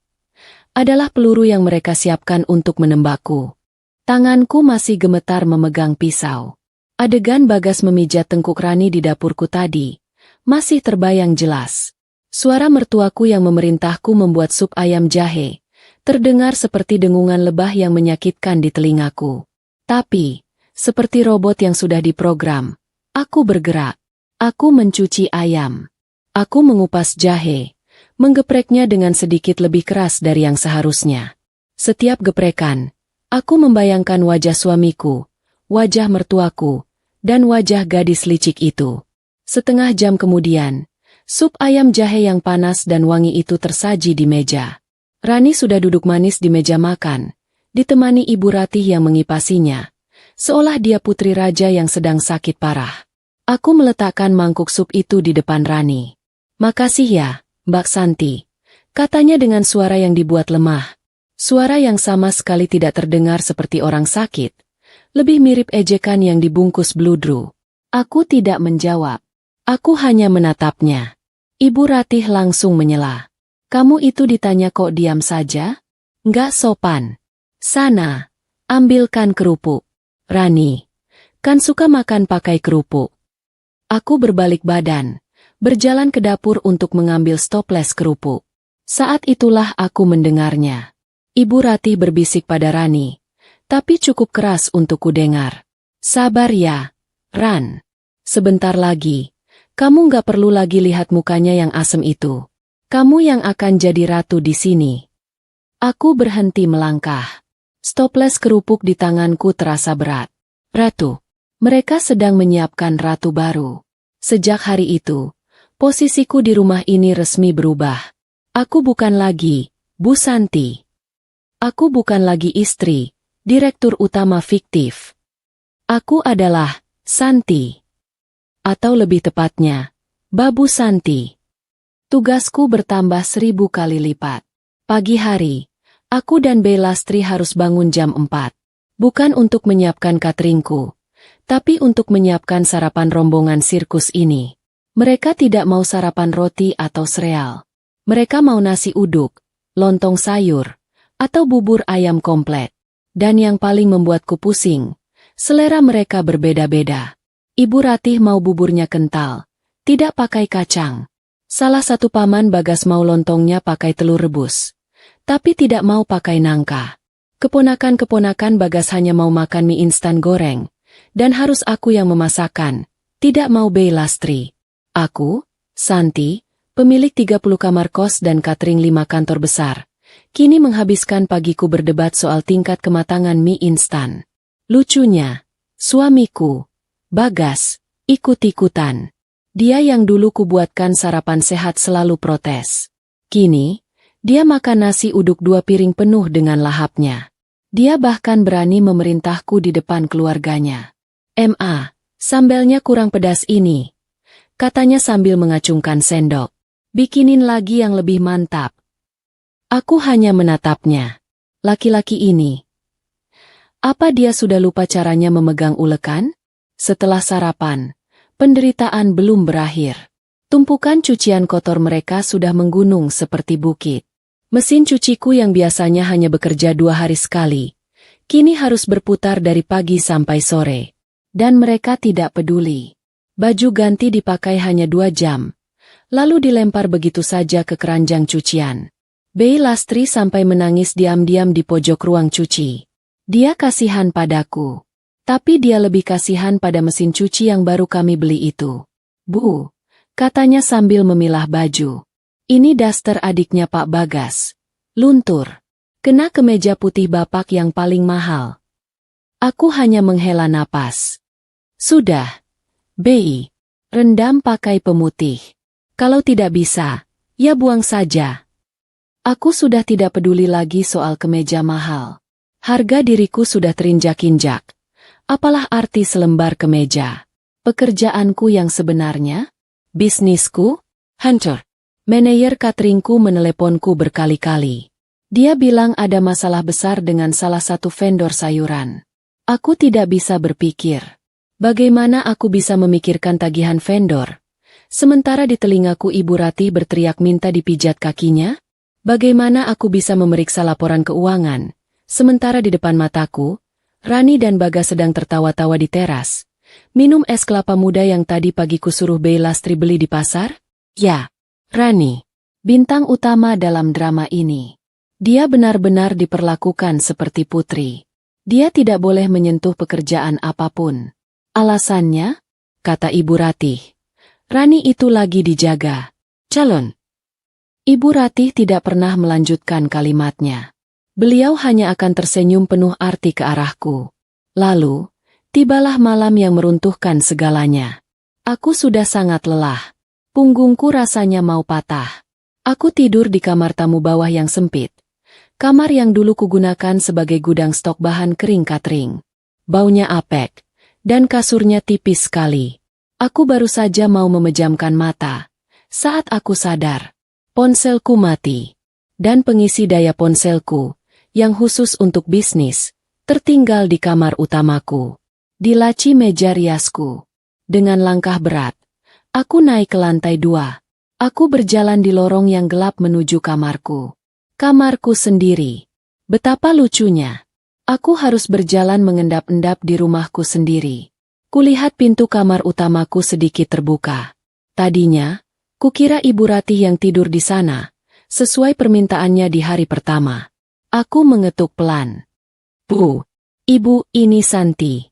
adalah peluru yang mereka siapkan untuk menembakku. Tanganku masih gemetar memegang pisau. Adegan Bagas memijat tengkuk Rani di dapurku tadi masih terbayang jelas. Suara mertuaku yang memerintahku membuat sup ayam jahe terdengar seperti dengungan lebah yang menyakitkan di telingaku. Tapi, seperti robot yang sudah diprogram, aku bergerak. Aku mencuci ayam. Aku mengupas jahe, menggepreknya dengan sedikit lebih keras dari yang seharusnya. Setiap geprekan, aku membayangkan wajah suamiku, wajah mertuaku, dan wajah gadis licik itu. Setengah jam kemudian, sup ayam jahe yang panas dan wangi itu tersaji di meja. Rani sudah duduk manis di meja makan, ditemani Ibu Ratih yang mengipasinya, seolah dia putri raja yang sedang sakit parah. Aku meletakkan mangkuk sup itu di depan Rani. "Makasih ya, Mbak Santi," katanya dengan suara yang dibuat lemah. Suara yang sama sekali tidak terdengar seperti orang sakit. Lebih mirip ejekan yang dibungkus bludru. Aku tidak menjawab. Aku hanya menatapnya. Ibu Ratih langsung menyela. "Kamu itu ditanya kok diam saja? Nggak sopan. Sana, ambilkan kerupuk. Rani, kan suka makan pakai kerupuk." Aku berbalik badan, berjalan ke dapur untuk mengambil stoples kerupuk. Saat itulah aku mendengarnya. Ibu Ratih berbisik pada Rani, tapi cukup keras untuk kudengar. "Sabar ya, Ran. Sebentar lagi, kamu nggak perlu lagi lihat mukanya yang asem itu. Kamu yang akan jadi ratu di sini." Aku berhenti melangkah. Stoples kerupuk di tanganku terasa berat. Ratu. Mereka sedang menyiapkan ratu baru. Sejak hari itu, posisiku di rumah ini resmi berubah. Aku bukan lagi Bu Santi. Aku bukan lagi istri direktur utama fiktif. Aku adalah Santi. Atau lebih tepatnya, Babu Santi. Tugasku bertambah 1000 kali lipat. Pagi hari, Aku dan Beilastri harus bangun jam 4. Bukan untuk menyiapkan cateringku, tapi untuk menyiapkan sarapan rombongan sirkus ini. Mereka tidak mau sarapan roti atau sereal. Mereka mau nasi uduk, lontong sayur, atau bubur ayam komplet. Dan yang paling membuatku pusing, selera mereka berbeda-beda. Ibu Ratih mau buburnya kental, tidak pakai kacang. Salah satu paman Bagas mau lontongnya pakai telur rebus, tapi tidak mau pakai nangka. Keponakan-keponakan Bagas hanya mau makan mie instan goreng, dan harus aku yang memasakkan, tidak mau Beilastri. Aku, Santi, pemilik 30 kamar kos dan catering 5 kantor besar, kini menghabiskan pagiku berdebat soal tingkat kematangan mie instan. Lucunya, suamiku, Bagas, ikut-ikutan. Dia yang dulu kubuatkan sarapan sehat selalu protes. Kini, dia makan nasi uduk 2 piring penuh dengan lahapnya. Dia bahkan berani memerintahku di depan keluarganya. Sambelnya kurang pedas ini, katanya sambil mengacungkan sendok. Bikinin lagi yang lebih mantap. Aku hanya menatapnya. Laki-laki ini. Apa dia sudah lupa caranya memegang ulekan? Setelah sarapan, penderitaan belum berakhir. Tumpukan cucian kotor mereka sudah menggunung seperti bukit. Mesin cuciku yang biasanya hanya bekerja 2 hari sekali, kini harus berputar dari pagi sampai sore. Dan mereka tidak peduli. Baju ganti dipakai hanya 2 jam, lalu dilempar begitu saja ke keranjang cucian. Beilastri sampai menangis diam-diam di pojok ruang cuci. Dia kasihan padaku. Tapi dia lebih kasihan pada mesin cuci yang baru kami beli itu. Bu, katanya sambil memilah baju. Ini daster adiknya Pak Bagas. Luntur. Kena kemeja putih bapak yang paling mahal. Aku hanya menghela napas. Sudah. Bi, rendam pakai pemutih. Kalau tidak bisa, ya buang saja. Aku sudah tidak peduli lagi soal kemeja mahal. Harga diriku sudah terinjak-injak. Apalah arti selembar kemeja? Pekerjaanku yang sebenarnya? Bisnisku? Hancur. Manajer cateringku meneleponku berkali-kali. Dia bilang ada masalah besar dengan salah satu vendor sayuran. Aku tidak bisa berpikir. Bagaimana aku bisa memikirkan tagihan vendor? Sementara di telingaku Ibu Ratih berteriak minta dipijat kakinya? Bagaimana aku bisa memeriksa laporan keuangan? Sementara di depan mataku, Rani dan Bagas sedang tertawa-tawa di teras. Minum es kelapa muda yang tadi pagi kusuruh Beilastri beli di pasar? Ya, Rani, bintang utama dalam drama ini. Dia benar-benar diperlakukan seperti putri. Dia tidak boleh menyentuh pekerjaan apapun. Alasannya? Kata Ibu Ratih. Rani itu lagi dijaga. Calon. Ibu Ratih tidak pernah melanjutkan kalimatnya. Beliau hanya akan tersenyum penuh arti ke arahku. Lalu, tibalah malam yang meruntuhkan segalanya. Aku sudah sangat lelah. Punggungku rasanya mau patah. Aku tidur di kamar tamu bawah yang sempit. Kamar yang dulu kugunakan sebagai gudang stok bahan kering catering. Baunya apek, dan kasurnya tipis sekali. Aku baru saja mau memejamkan mata. Saat aku sadar, ponselku mati. Dan pengisi daya ponselku, yang khusus untuk bisnis, tertinggal di kamar utamaku. Di laci meja riasku. Dengan langkah berat, aku naik ke lantai 2. Aku berjalan di lorong yang gelap menuju kamarku. Kamarku sendiri. Betapa lucunya. Aku harus berjalan mengendap-endap di rumahku sendiri. Kulihat pintu kamar utamaku sedikit terbuka. Tadinya, kukira Ibu Ratih yang tidur di sana, sesuai permintaannya di hari pertama. Aku mengetuk pelan. Bu, Ibu, ini Santi.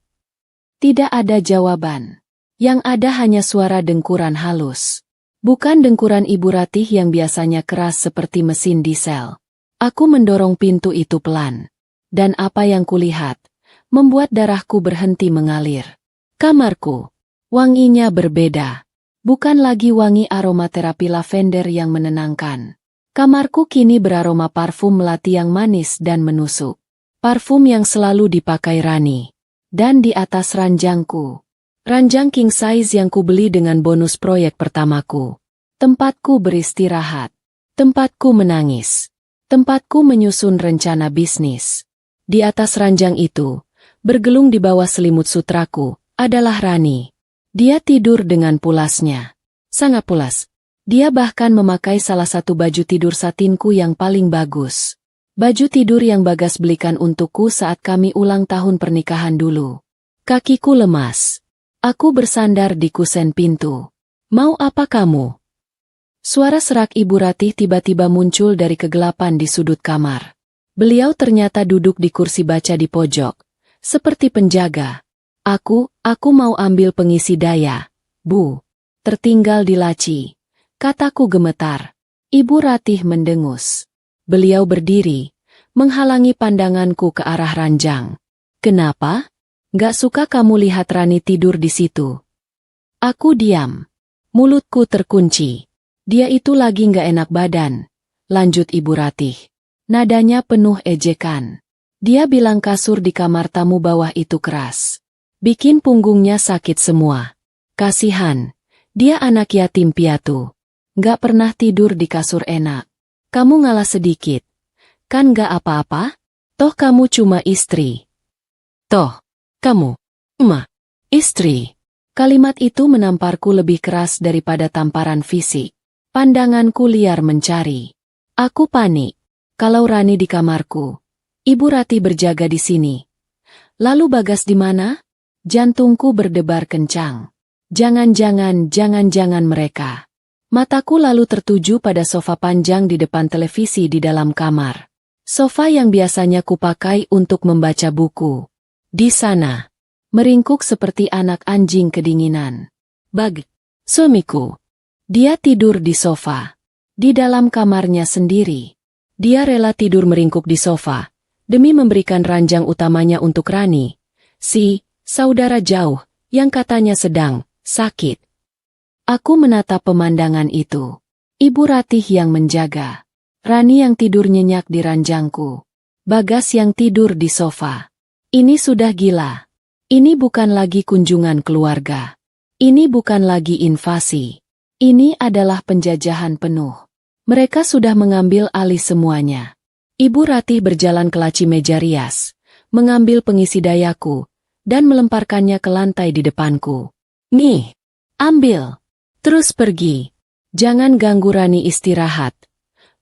Tidak ada jawaban. Yang ada hanya suara dengkuran halus. Bukan dengkuran Ibu Ratih yang biasanya keras seperti mesin diesel. Aku mendorong pintu itu pelan. Dan apa yang kulihat, membuat darahku berhenti mengalir. Kamarku. Wanginya berbeda. Bukan lagi wangi aromaterapi lavender yang menenangkan. Kamarku kini beraroma parfum melati yang manis dan menusuk. Parfum yang selalu dipakai Rani. Dan di atas ranjangku. Ranjang king size yang kubeli dengan bonus proyek pertamaku. Tempatku beristirahat. Tempatku menangis. Tempatku menyusun rencana bisnis. Di atas ranjang itu, bergelung di bawah selimut sutraku, adalah Rani. Dia tidur dengan pulasnya. Sangat pulas. Dia bahkan memakai salah satu baju tidur satinku yang paling bagus. Baju tidur yang Bagas belikan untukku saat kami ulang tahun pernikahan dulu. Kakiku lemas. Aku bersandar di kusen pintu. Mau apa kamu? Suara serak Ibu Ratih tiba-tiba muncul dari kegelapan di sudut kamar. Beliau ternyata duduk di kursi baca di pojok, seperti penjaga. Aku mau ambil pengisi daya, Bu. Tertinggal di laci. Kataku gemetar. Ibu Ratih mendengus. Beliau berdiri, menghalangi pandanganku ke arah ranjang. Kenapa? Gak suka kamu lihat Rani tidur di situ? Aku diam. Mulutku terkunci. Dia itu lagi gak enak badan. Lanjut Ibu Ratih. Nadanya penuh ejekan. Dia bilang kasur di kamar tamu bawah itu keras. Bikin punggungnya sakit semua. Kasihan. Dia anak yatim piatu. Gak pernah tidur di kasur enak. Kamu ngalah sedikit. Kan gak apa-apa? Toh kamu cuma istri. Toh, kamu, istri. Kalimat itu menamparku lebih keras daripada tamparan fisik. Pandanganku liar mencari. Aku panik. Kalau Rani di kamarku. Ibu Ratih berjaga di sini. Lalu Bagas di mana? Jantungku berdebar kencang. Jangan-jangan mereka. Mataku lalu tertuju pada sofa panjang di depan televisi di dalam kamar. Sofa yang biasanya kupakai untuk membaca buku. Di sana, meringkuk seperti anak anjing kedinginan. Suamiku. Dia tidur di sofa. Di dalam kamarnya sendiri. Dia rela tidur meringkuk di sofa, demi memberikan ranjang utamanya untuk Rani. Si saudara jauh, yang katanya sedang sakit. Aku menatap pemandangan itu. Ibu Ratih yang menjaga. Rani yang tidur nyenyak di ranjangku. Bagas yang tidur di sofa. Ini sudah gila. Ini bukan lagi kunjungan keluarga. Ini bukan lagi invasi. Ini adalah penjajahan penuh. Mereka sudah mengambil alih semuanya. Ibu Ratih berjalan ke laci meja rias, mengambil pengisi dayaku, dan melemparkannya ke lantai di depanku. Nih, ambil. Terus pergi. Jangan ganggu Rani istirahat.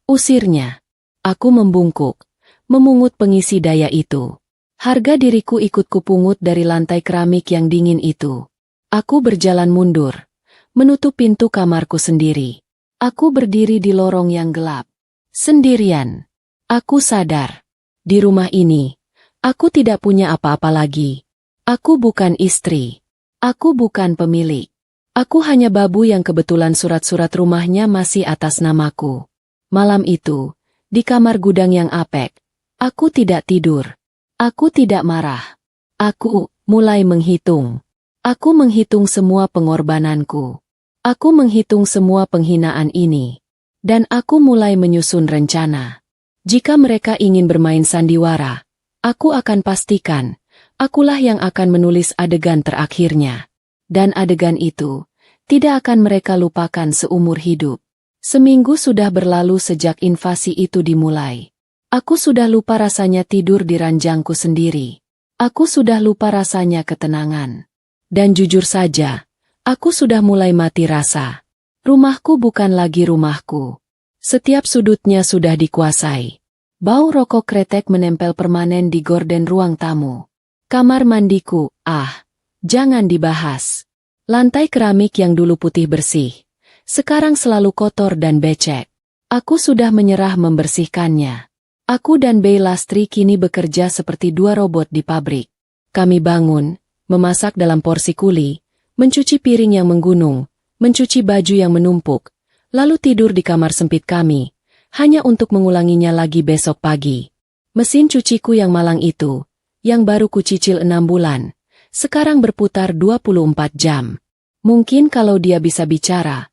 Usirnya. Aku membungkuk, memungut pengisi daya itu. Harga diriku ikut kupungut dari lantai keramik yang dingin itu. Aku berjalan mundur, menutup pintu kamarku sendiri. Aku berdiri di lorong yang gelap. Sendirian. Aku sadar. Di rumah ini, aku tidak punya apa-apa lagi. Aku bukan istri. Aku bukan pemilik. Aku hanya babu yang kebetulan surat-surat rumahnya masih atas namaku. Malam itu, di kamar gudang yang apek, aku tidak tidur. Aku tidak marah. Aku mulai menghitung. Aku menghitung semua pengorbananku. Aku menghitung semua penghinaan ini. Dan aku mulai menyusun rencana. Jika mereka ingin bermain sandiwara, aku akan pastikan, akulah yang akan menulis adegan terakhirnya. Dan adegan itu, tidak akan mereka lupakan seumur hidup. Seminggu sudah berlalu sejak invasi itu dimulai. Aku sudah lupa rasanya tidur di ranjangku sendiri. Aku sudah lupa rasanya ketenangan. Dan jujur saja, aku sudah mulai mati rasa. Rumahku bukan lagi rumahku. Setiap sudutnya sudah dikuasai. Bau rokok kretek menempel permanen di gorden ruang tamu. Kamar mandiku, jangan dibahas. Lantai keramik yang dulu putih bersih, sekarang selalu kotor dan becek. Aku sudah menyerah membersihkannya. Aku dan Bey Lastri kini bekerja seperti dua robot di pabrik. Kami bangun, memasak dalam porsi kuli, mencuci piring yang menggunung, mencuci baju yang menumpuk, lalu tidur di kamar sempit kami, hanya untuk mengulanginya lagi besok pagi. Mesin cuciku yang malang itu, yang baru kucicil 6 bulan, sekarang berputar 24 jam. Mungkin kalau dia bisa bicara,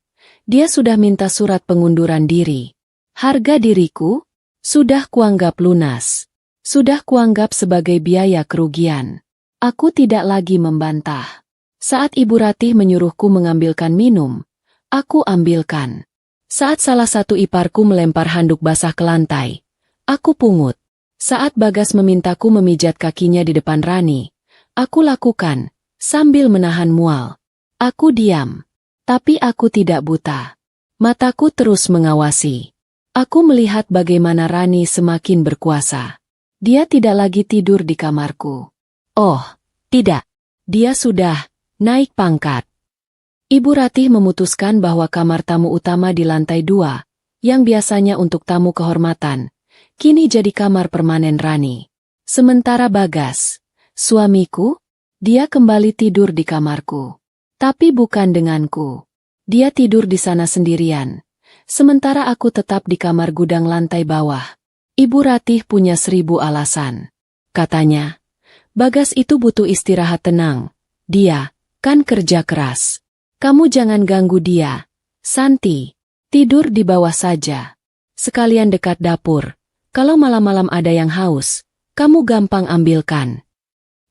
dia sudah minta surat pengunduran diri. Harga diriku sudah kuanggap lunas. Sudah kuanggap sebagai biaya kerugian. Aku tidak lagi membantah. Saat Ibu Ratih menyuruhku mengambilkan minum, aku ambilkan. Saat salah satu iparku melempar handuk basah ke lantai, Aku pungut. Saat Bagas memintaku memijat kakinya di depan Rani, aku lakukan, sambil menahan mual. Aku diam. Tapi aku tidak buta. Mataku terus mengawasi. Aku melihat bagaimana Rani semakin berkuasa. Dia tidak lagi tidur di kamarku. Oh, tidak. Dia sudah naik pangkat. Ibu Ratih memutuskan bahwa kamar tamu utama di lantai 2, yang biasanya untuk tamu kehormatan, kini jadi kamar permanen Rani. Sementara Bagas, suamiku, dia kembali tidur di kamarku. Tapi bukan denganku. Dia tidur di sana sendirian. Sementara aku tetap di kamar gudang lantai bawah. Ibu Ratih punya 1000 alasan. Katanya, Bagas itu butuh istirahat tenang. Dia kan kerja keras. Kamu jangan ganggu dia. Santi, tidur di bawah saja. Sekalian dekat dapur. Kalau malam-malam ada yang haus, kamu gampang ambilkan.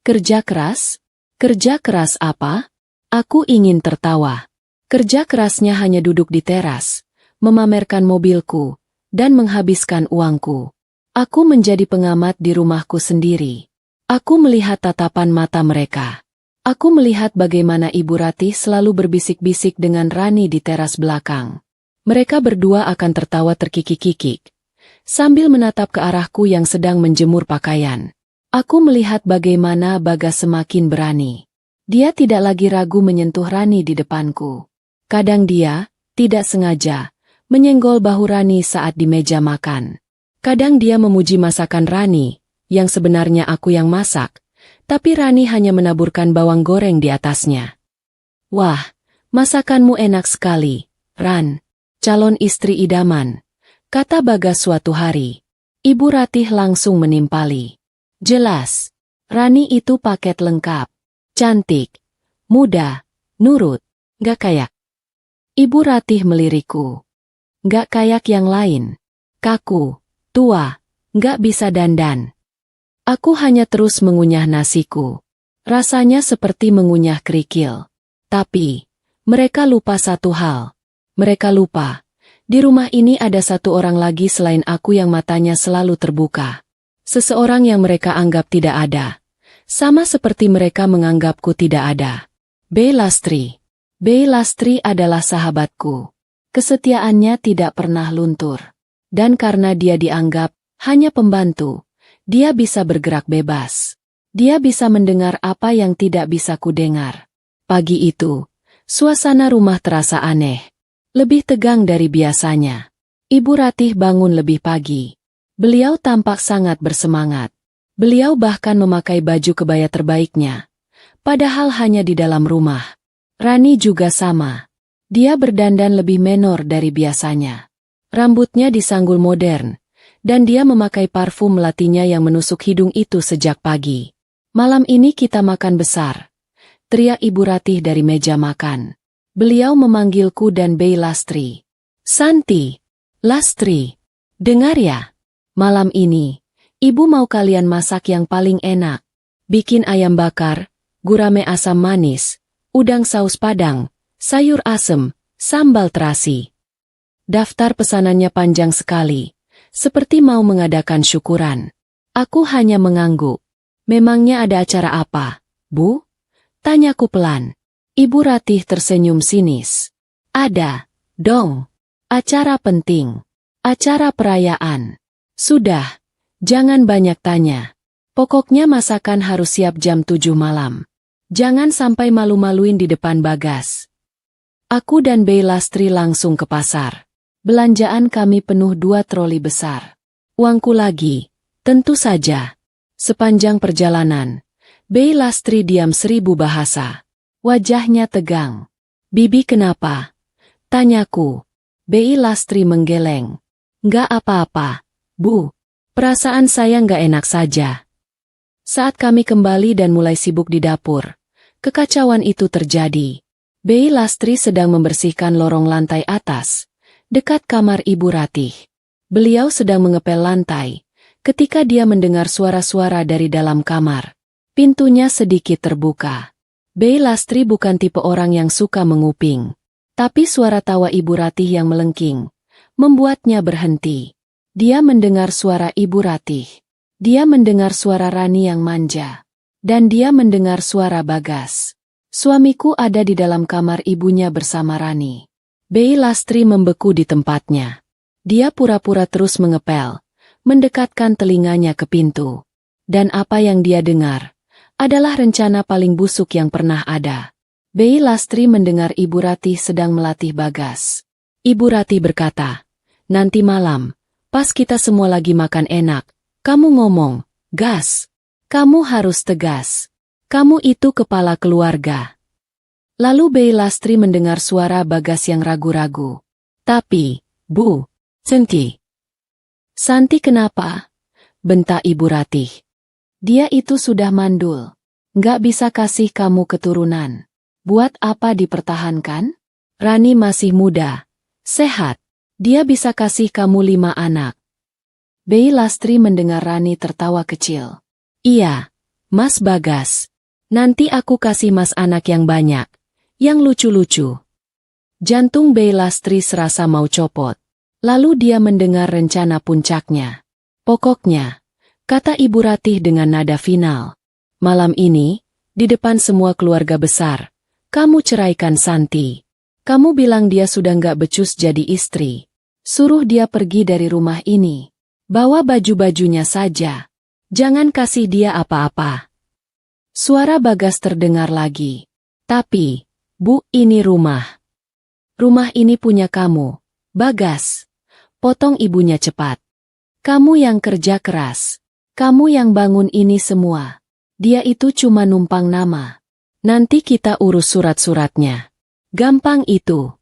Kerja keras? Kerja keras apa? Aku ingin tertawa. Kerja kerasnya hanya duduk di teras, memamerkan mobilku, dan menghabiskan uangku. Aku menjadi pengamat di rumahku sendiri. Aku melihat tatapan mata mereka. Aku melihat bagaimana Ibu Ratih selalu berbisik-bisik dengan Rani di teras belakang. Mereka berdua akan tertawa terkikik-kikik, sambil menatap ke arahku yang sedang menjemur pakaian. Aku melihat bagaimana Bagas semakin berani. Dia tidak lagi ragu menyentuh Rani di depanku. Kadang dia, tidak sengaja, menyenggol bahu Rani saat di meja makan. Kadang dia memuji masakan Rani, yang sebenarnya aku yang masak, tapi Rani hanya menaburkan bawang goreng di atasnya. Wah, masakanmu enak sekali, Ran. Calon istri idaman, kata Bagas suatu hari. Ibu Ratih langsung menimpali. Jelas, Rani itu paket lengkap. Cantik, muda, nurut, gak kayak. Ibu Ratih melirikku. Gak kayak yang lain. Kaku, tua, gak bisa dandan. Aku hanya terus mengunyah nasiku. Rasanya seperti mengunyah kerikil. Tapi, mereka lupa satu hal. Mereka lupa, di rumah ini ada satu orang lagi selain aku yang matanya selalu terbuka. Seseorang yang mereka anggap tidak ada. Sama seperti mereka menganggapku tidak ada. B. Lastri. B. Lastri adalah sahabatku. Kesetiaannya tidak pernah luntur. Dan karena dia dianggap hanya pembantu, dia bisa bergerak bebas. Dia bisa mendengar apa yang tidak bisa kudengar. Pagi itu, suasana rumah terasa aneh. Lebih tegang dari biasanya. Ibu Ratih bangun lebih pagi. Beliau tampak sangat bersemangat. Beliau bahkan memakai baju kebaya terbaiknya. Padahal hanya di dalam rumah. Rani juga sama. Dia berdandan lebih menor dari biasanya. Rambutnya disanggul modern. Dan dia memakai parfum melatinya yang menusuk hidung itu sejak pagi. Malam ini kita makan besar. Teriak Ibu Ratih dari meja makan. Beliau memanggilku dan Bey Lastri. Santi, Lastri, dengar ya. Malam ini, ibu mau kalian masak yang paling enak. Bikin ayam bakar, gurame asam manis, udang saus padang, sayur asem, sambal terasi. Daftar pesanannya panjang sekali, seperti mau mengadakan syukuran. Aku hanya mengangguk. Memangnya ada acara apa, Bu? Tanyaku pelan. Ibu Ratih tersenyum sinis. Ada, dong. Acara penting. Acara perayaan. Sudah, jangan banyak tanya. Pokoknya masakan harus siap jam 7 malam. Jangan sampai malu-maluin di depan Bagas. Aku dan Bey Lastri langsung ke pasar. Belanjaan kami penuh 2 troli besar. Uangku lagi, tentu saja. Sepanjang perjalanan, Bey Lastri diam 1000 bahasa. Wajahnya tegang. Bibi kenapa? Tanyaku. Bey Lastri menggeleng. Nggak apa-apa, Bu. Perasaan saya nggak enak saja. Saat kami kembali dan mulai sibuk di dapur, kekacauan itu terjadi. Bey Lastri sedang membersihkan lorong lantai atas, dekat kamar Ibu Ratih. Beliau sedang mengepel lantai, ketika dia mendengar suara-suara dari dalam kamar. Pintunya sedikit terbuka. Bey Lastri bukan tipe orang yang suka menguping. Tapi suara tawa Ibu Ratih yang melengking membuatnya berhenti. Dia mendengar suara Ibu Ratih. Dia mendengar suara Rani yang manja. Dan dia mendengar suara Bagas. Suamiku ada di dalam kamar ibunya bersama Rani. Bei Lastri membeku di tempatnya. Dia pura-pura terus mengepel, mendekatkan telinganya ke pintu. Dan apa yang dia dengar adalah rencana paling busuk yang pernah ada. Bei Lastri mendengar Ibu Ratih sedang melatih Bagas. Ibu Ratih berkata, "Nanti malam, pas kita semua lagi makan enak, kamu ngomong, gas. Kamu harus tegas. Kamu itu kepala keluarga." Lalu Bei Lastri mendengar suara Bagas yang ragu-ragu. "Tapi, Bu, Santi kenapa?" bentak Ibu Ratih. "Dia itu sudah mandul. Nggak bisa kasih kamu keturunan. Buat apa dipertahankan? Rani masih muda, sehat. Dia bisa kasih kamu 5 anak." Bei Lastri mendengar Rani tertawa kecil. "Iya, Mas Bagas. Nanti aku kasih Mas anak yang banyak, yang lucu-lucu." Jantung Bei Lastri serasa mau copot. Lalu dia mendengar rencana puncaknya. "Pokoknya," kata Ibu Ratih dengan nada final, "malam ini, di depan semua keluarga besar, kamu ceraikan Santi. Kamu bilang dia sudah nggak becus jadi istri. Suruh dia pergi dari rumah ini. Bawa baju-bajunya saja. Jangan kasih dia apa-apa." Suara Bagas terdengar lagi. "Tapi, Bu, ini rumah. Rumah ini punya kamu, Bagas." Potong ibunya cepat. "Kamu yang kerja keras. Kamu yang bangun ini semua. Dia itu cuma numpang nama. Nanti kita urus surat-suratnya. Gampang itu."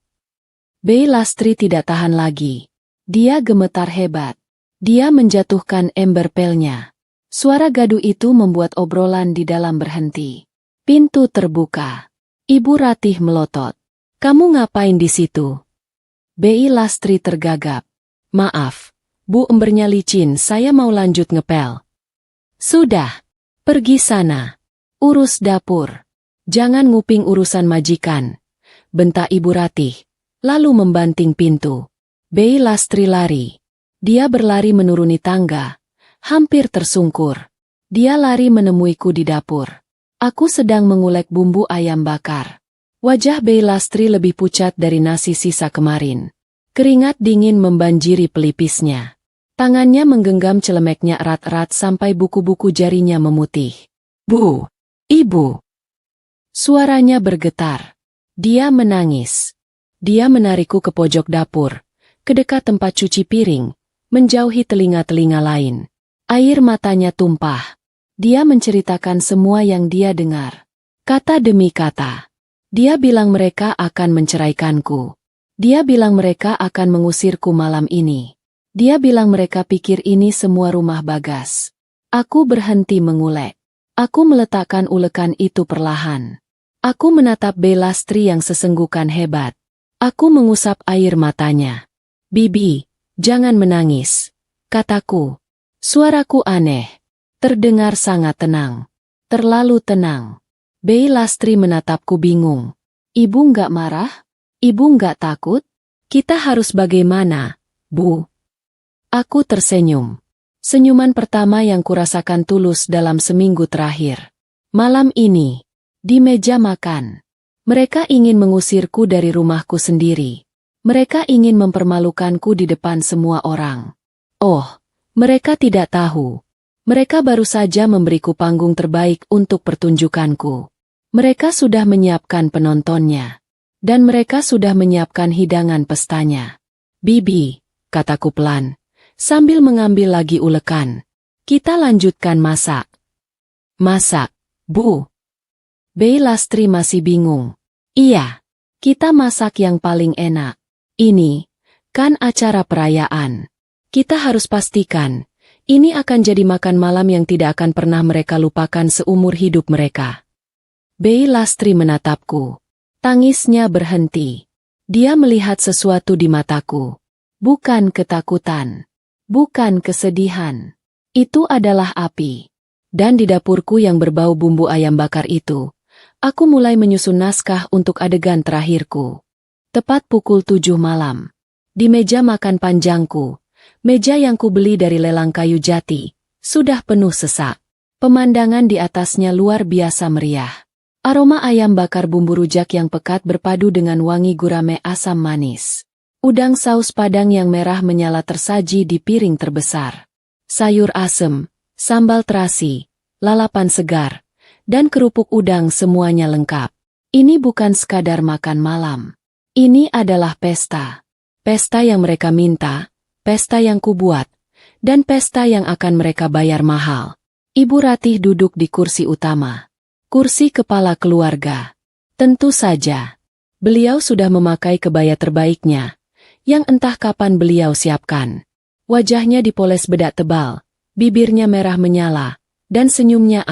Bei Lastri tidak tahan lagi. Dia gemetar hebat. Dia menjatuhkan ember pelnya. Suara gaduh itu membuat obrolan di dalam berhenti. Pintu terbuka. Ibu Ratih melotot. "Kamu ngapain di situ?" Bei Lastri tergagap. "Maaf, Bu, embernya licin, saya mau lanjut ngepel." "Sudah, pergi sana. Urus dapur. Jangan nguping urusan majikan," bentak Ibu Ratih, lalu membanting pintu. Bei Lastri lari. Dia berlari menuruni tangga, hampir tersungkur. Dia lari menemuiku di dapur. Aku sedang mengulek bumbu ayam bakar. Wajah Bei Lastri lebih pucat dari nasi sisa kemarin. Keringat dingin membanjiri pelipisnya. Tangannya menggenggam celemeknya erat-erat sampai buku-buku jarinya memutih. "Bu, Ibu." Suaranya bergetar. Dia menangis. Dia menarikku ke pojok dapur, ke dekat tempat cuci piring, menjauhi telinga-telinga lain. Air matanya tumpah. Dia menceritakan semua yang dia dengar. Kata demi kata. Dia bilang mereka akan menceraikanku. Dia bilang mereka akan mengusirku malam ini. Dia bilang mereka pikir ini semua rumah Bagas. Aku berhenti mengulek. Aku meletakkan ulekan itu perlahan. Aku menatap Bei Lastri yang sesenggukan hebat. Aku mengusap air matanya. "Bibi, jangan menangis," kataku. Suaraku aneh. Terdengar sangat tenang. Terlalu tenang. Bei Lastri menatapku bingung. "Ibu nggak marah? Ibu nggak takut? Kita harus bagaimana, Bu?" Aku tersenyum. Senyuman pertama yang kurasakan tulus dalam seminggu terakhir. Malam ini, di meja makan, mereka ingin mengusirku dari rumahku sendiri. Mereka ingin mempermalukanku di depan semua orang. Oh, mereka tidak tahu. Mereka baru saja memberiku panggung terbaik untuk pertunjukanku. Mereka sudah menyiapkan penontonnya. Dan mereka sudah menyiapkan hidangan pestanya. "Bibi," kataku pelan, sambil mengambil lagi ulekan. "Kita lanjutkan masak." "Masak, Bu?" Bei Lastri masih bingung. "Iya, kita masak yang paling enak. Ini, kan acara perayaan. Kita harus pastikan, ini akan jadi makan malam yang tidak akan pernah mereka lupakan seumur hidup mereka." Bei Lastri menatapku. Tangisnya berhenti. Dia melihat sesuatu di mataku. Bukan ketakutan. Bukan kesedihan. Itu adalah api. Dan di dapurku yang berbau bumbu ayam bakar itu, aku mulai menyusun naskah untuk adegan terakhirku. Tepat pukul 7 malam. Di meja makan panjangku, Meja yang kubeli dari lelang kayu jati, sudah penuh sesak. Pemandangan di atasnya luar biasa meriah. Aroma ayam bakar bumbu rujak yang pekat berpadu dengan wangi gurame asam manis. Udang saus padang yang merah menyala tersaji di piring terbesar. Sayur asem, sambal terasi, lalapan segar, dan kerupuk udang semuanya lengkap. Ini bukan sekadar makan malam. Ini adalah pesta. Pesta yang mereka minta, pesta yang kubuat, dan pesta yang akan mereka bayar mahal. Ibu Ratih duduk di kursi utama. Kursi kepala keluarga. Tentu saja. Beliau sudah memakai kebaya terbaiknya, yang entah kapan beliau siapkan. Wajahnya dipoles bedak tebal, bibirnya merah menyala, dan senyumnya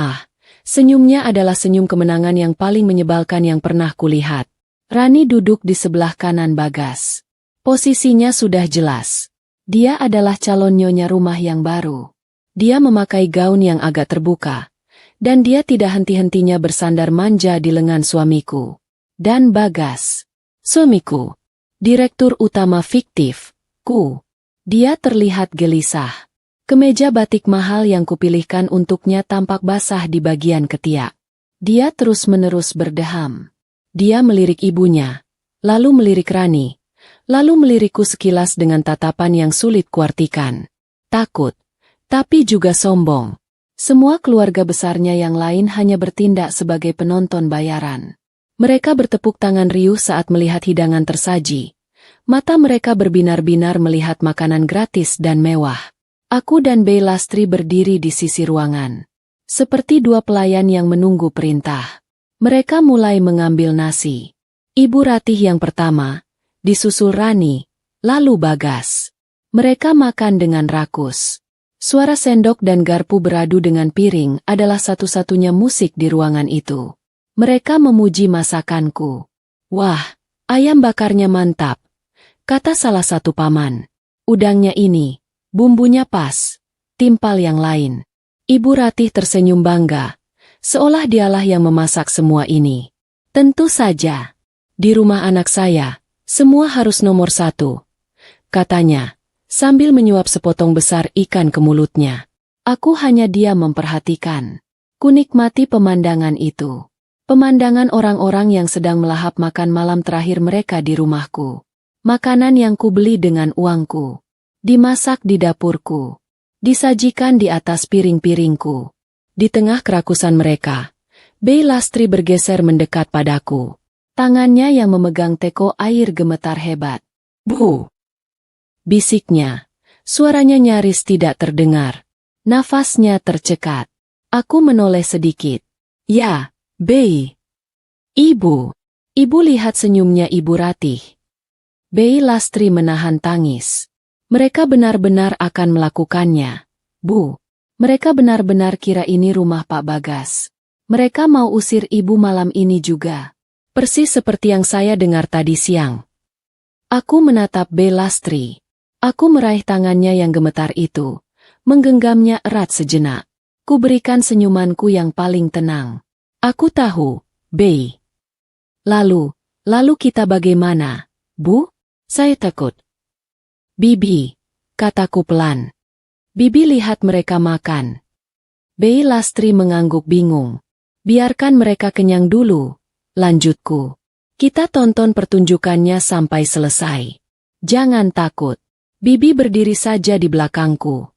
senyumnya adalah senyum kemenangan yang paling menyebalkan yang pernah kulihat. Rani duduk di sebelah kanan Bagas. Posisinya sudah jelas. Dia adalah calon nyonya rumah yang baru. Dia memakai gaun yang agak terbuka, dan dia tidak henti-hentinya bersandar manja di lengan suamiku. Dan Bagas, suamiku, direktur utama fiktif, Dia terlihat gelisah. Kemeja batik mahal yang kupilihkan untuknya tampak basah di bagian ketiak. Dia terus-menerus berdeham. Dia melirik ibunya, lalu melirik Rani, lalu melirikku sekilas dengan tatapan yang sulit kuartikan. Takut, tapi juga sombong. Semua keluarga besarnya yang lain hanya bertindak sebagai penonton bayaran. Mereka bertepuk tangan riuh saat melihat hidangan tersaji. Mata mereka berbinar-binar melihat makanan gratis dan mewah. Aku dan Bey Lastri berdiri di sisi ruangan. Seperti dua pelayan yang menunggu perintah. Mereka mulai mengambil nasi. Ibu Ratih yang pertama, disusul Rani, lalu Bagas. Mereka makan dengan rakus. Suara sendok dan garpu beradu dengan piring adalah satu-satunya musik di ruangan itu. Mereka memuji masakanku. Wah, ayam bakarnya mantap, kata salah satu paman. Udangnya ini, bumbunya pas, timpal yang lain. Ibu Ratih tersenyum bangga, seolah dialah yang memasak semua ini. Tentu saja, di rumah anak saya, semua harus nomor satu, katanya, sambil menyuap sepotong besar ikan ke mulutnya. Aku hanya diam memperhatikan. Kunikmati pemandangan itu. Pemandangan orang-orang yang sedang melahap makan malam terakhir mereka di rumahku. Makanan yang kubeli dengan uangku. Dimasak di dapurku. Disajikan di atas piring-piringku. Di tengah kerakusan mereka, Bey Lastri bergeser mendekat padaku. Tangannya yang memegang teko air gemetar hebat. Bu! Bisiknya. Suaranya nyaris tidak terdengar. Nafasnya tercekat. Aku menoleh sedikit. Ya, Bey. Ibu. Ibu lihat senyumnya Ibu Ratih. Bey Lastri menahan tangis. Mereka benar-benar akan melakukannya. Bu. Mereka benar-benar kira ini rumah Pak Bagas. Mereka mau usir ibu malam ini juga. Persis seperti yang saya dengar tadi siang. Aku menatap Bey Lastri. Aku meraih tangannya yang gemetar itu. Menggenggamnya erat sejenak. Ku berikan senyumanku yang paling tenang. Aku tahu, Bey. Lalu kita bagaimana, Bu? Saya takut. Bibi, kataku pelan. Bibi lihat mereka makan. Bey Lastri mengangguk bingung. Biarkan mereka kenyang dulu, lanjutku. Kita tonton pertunjukannya sampai selesai. Jangan takut. Bibi berdiri saja di belakangku.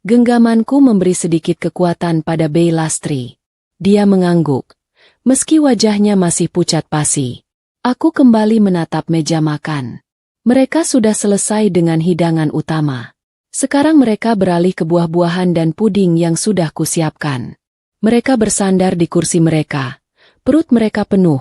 Genggamanku memberi sedikit kekuatan pada Bey Lastri. Dia mengangguk. Meski wajahnya masih pucat pasi. Aku kembali menatap meja makan. Mereka sudah selesai dengan hidangan utama. Sekarang mereka beralih ke buah-buahan dan puding yang sudah kusiapkan. Mereka bersandar di kursi mereka. Perut mereka penuh.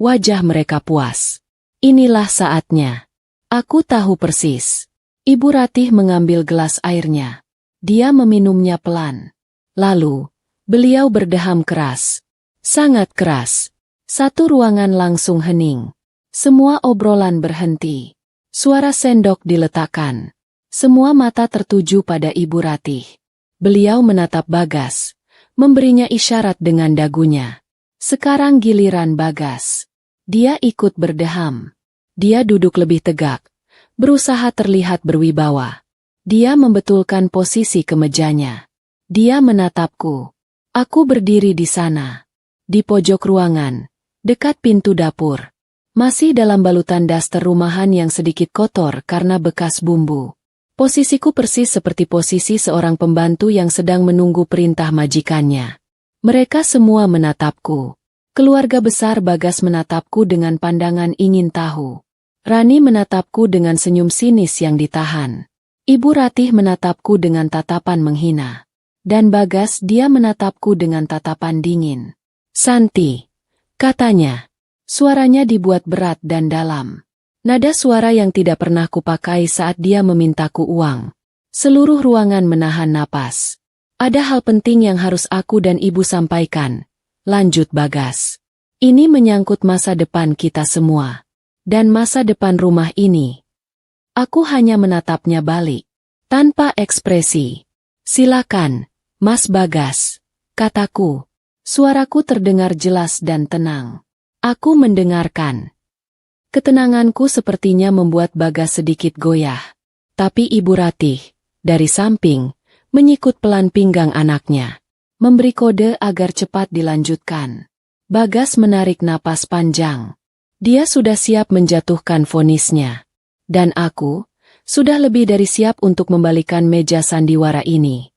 Wajah mereka puas. Inilah saatnya. Aku tahu persis. Ibu Ratih mengambil gelas airnya. Dia meminumnya pelan. Lalu, beliau berdeham keras. Sangat keras. Satu ruangan langsung hening. Semua obrolan berhenti. Suara sendok diletakkan. Semua mata tertuju pada Ibu Ratih. Beliau menatap Bagas. Memberinya isyarat dengan dagunya. Sekarang giliran Bagas. Dia ikut berdeham. Dia duduk lebih tegak. Berusaha terlihat berwibawa. Dia membetulkan posisi kemejanya. Dia menatapku. Aku berdiri di sana. Di pojok ruangan, dekat pintu dapur. Masih dalam balutan daster rumahan yang sedikit kotor karena bekas bumbu. Posisiku persis seperti posisi seorang pembantu yang sedang menunggu perintah majikannya. Mereka semua menatapku. Keluarga besar Bagas menatapku dengan pandangan ingin tahu. Rani menatapku dengan senyum sinis yang ditahan. Ibu Ratih menatapku dengan tatapan menghina. Dan Bagas dia menatapku dengan tatapan dingin. "Santi," katanya. Suaranya dibuat berat dan dalam. Nada suara yang tidak pernah kupakai saat dia memintaku uang. Seluruh ruangan menahan napas. "Ada hal penting yang harus aku dan ibu sampaikan," lanjut Bagas. "Ini menyangkut masa depan kita semua. Dan masa depan rumah ini." Aku hanya menatapnya balik. Tanpa ekspresi. "Silakan, Mas Bagas," kataku. Suaraku terdengar jelas dan tenang. Aku mendengarkan. Ketenanganku sepertinya membuat Bagas sedikit goyah. Tapi Ibu Ratih, dari samping, menyikut pelan pinggang anaknya. Memberi kode agar cepat dilanjutkan. Bagas menarik napas panjang. Dia sudah siap menjatuhkan vonisnya. Dan aku, sudah lebih dari siap untuk membalikan meja sandiwara ini.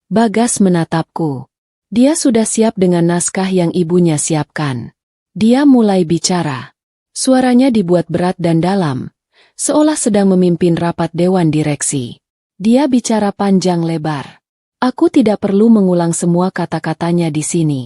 Bagas menatapku. Dia sudah siap dengan naskah yang ibunya siapkan. Dia mulai bicara. Suaranya dibuat berat dan dalam, seolah sedang memimpin rapat dewan direksi. Dia bicara panjang lebar. Aku tidak perlu mengulang semua kata-katanya di sini.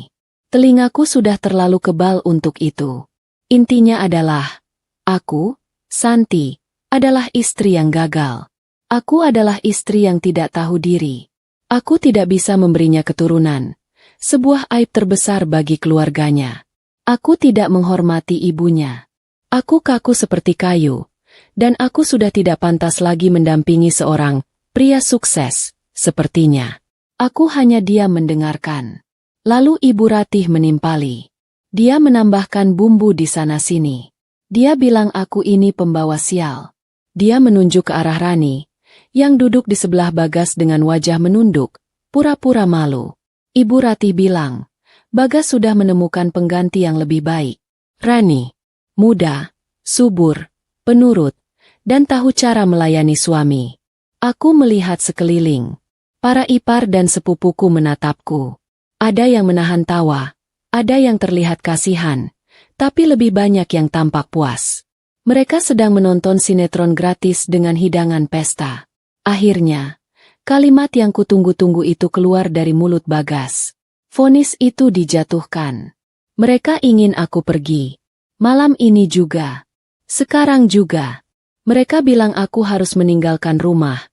Telingaku sudah terlalu kebal untuk itu. Intinya adalah, aku, Santi, adalah istri yang gagal. Aku adalah istri yang tidak tahu diri. Aku tidak bisa memberinya keturunan. Sebuah aib terbesar bagi keluarganya. Aku tidak menghormati ibunya. Aku kaku seperti kayu. Dan aku sudah tidak pantas lagi mendampingi seorang pria sukses, sepertinya. Aku hanya diam mendengarkan. Lalu Ibu Ratih menimpali. Dia menambahkan bumbu di sana-sini. Dia bilang aku ini pembawa sial. Dia menunjuk ke arah Rani, yang duduk di sebelah Bagas dengan wajah menunduk, pura-pura malu. Ibu Ratih bilang, Bagas sudah menemukan pengganti yang lebih baik. Rani, muda, subur, penurut, dan tahu cara melayani suami. Aku melihat sekeliling. Para ipar dan sepupuku menatapku. Ada yang menahan tawa, ada yang terlihat kasihan, tapi lebih banyak yang tampak puas. Mereka sedang menonton sinetron gratis dengan hidangan pesta. Akhirnya, kalimat yang kutunggu-tunggu itu keluar dari mulut Bagas. Vonis itu dijatuhkan. Mereka ingin aku pergi. Malam ini juga. Sekarang juga. Mereka bilang aku harus meninggalkan rumah.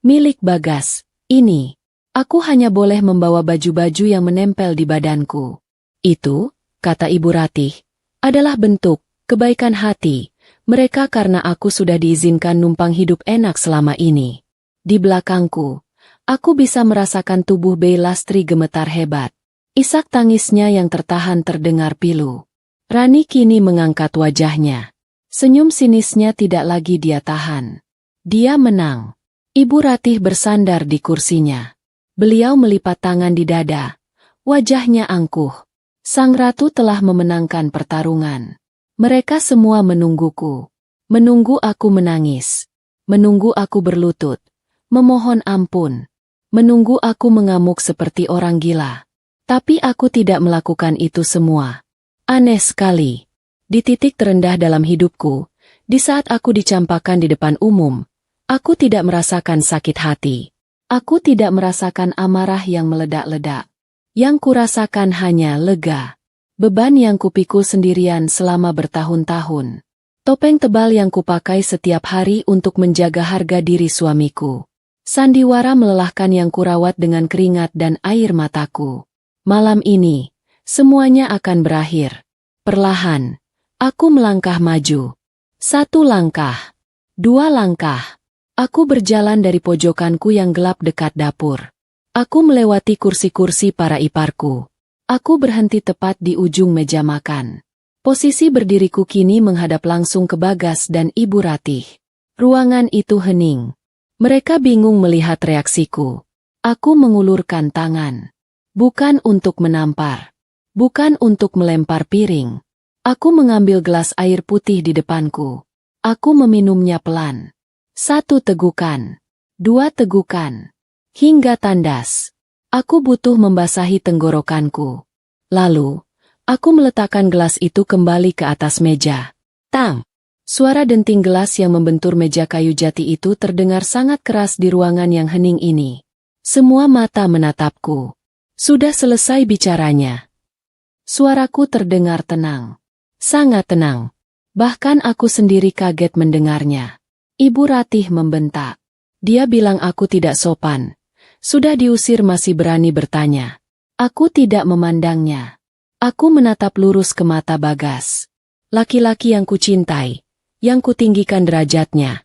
Milik Bagas, ini. Aku hanya boleh membawa baju-baju yang menempel di badanku. Itu, kata Ibu Ratih, adalah bentuk kebaikan hati mereka karena aku sudah diizinkan numpang hidup enak selama ini. Di belakangku, aku bisa merasakan tubuh Bey Lastri gemetar hebat. Isak tangisnya yang tertahan terdengar pilu. Rani kini mengangkat wajahnya. Senyum sinisnya tidak lagi dia tahan. Dia menang. Ibu Ratih bersandar di kursinya. Beliau melipat tangan di dada. Wajahnya angkuh. Sang ratu telah memenangkan pertarungan. Mereka semua menungguku. Menunggu aku menangis. Menunggu aku berlutut. Memohon ampun. Menunggu aku mengamuk seperti orang gila. Tapi aku tidak melakukan itu semua. Aneh sekali. Di titik terendah dalam hidupku, di saat aku dicampakkan di depan umum, aku tidak merasakan sakit hati. Aku tidak merasakan amarah yang meledak-ledak. Yang kurasakan hanya lega. Beban yang kupikul sendirian selama bertahun-tahun. Topeng tebal yang kupakai setiap hari untuk menjaga harga diri suamiku. Sandiwara melelahkan yang kurawat dengan keringat dan air mataku. Malam ini, semuanya akan berakhir. Perlahan, aku melangkah maju. 1 langkah, 2 langkah. Aku berjalan dari pojokanku yang gelap dekat dapur. Aku melewati kursi-kursi para iparku. Aku berhenti tepat di ujung meja makan. Posisi berdiriku kini menghadap langsung ke Bagas dan Ibu Ratih. Ruangan itu hening. Mereka bingung melihat reaksiku. Aku mengulurkan tangan. Bukan untuk menampar. Bukan untuk melempar piring. Aku mengambil gelas air putih di depanku. Aku meminumnya pelan. 1 tegukan. 2 tegukan. Hingga tandas. Aku butuh membasahi tenggorokanku. Lalu, aku meletakkan gelas itu kembali ke atas meja. Tang! Suara denting gelas yang membentur meja kayu jati itu terdengar sangat keras di ruangan yang hening ini. Semua mata menatapku. Sudah selesai bicaranya. Suaraku terdengar tenang. Sangat tenang. Bahkan aku sendiri kaget mendengarnya. Ibu Ratih membentak. Dia bilang aku tidak sopan. Sudah diusir masih berani bertanya. Aku tidak memandangnya. Aku menatap lurus ke mata Bagas. Laki-laki yang kucintai, yang kutinggikan derajatnya,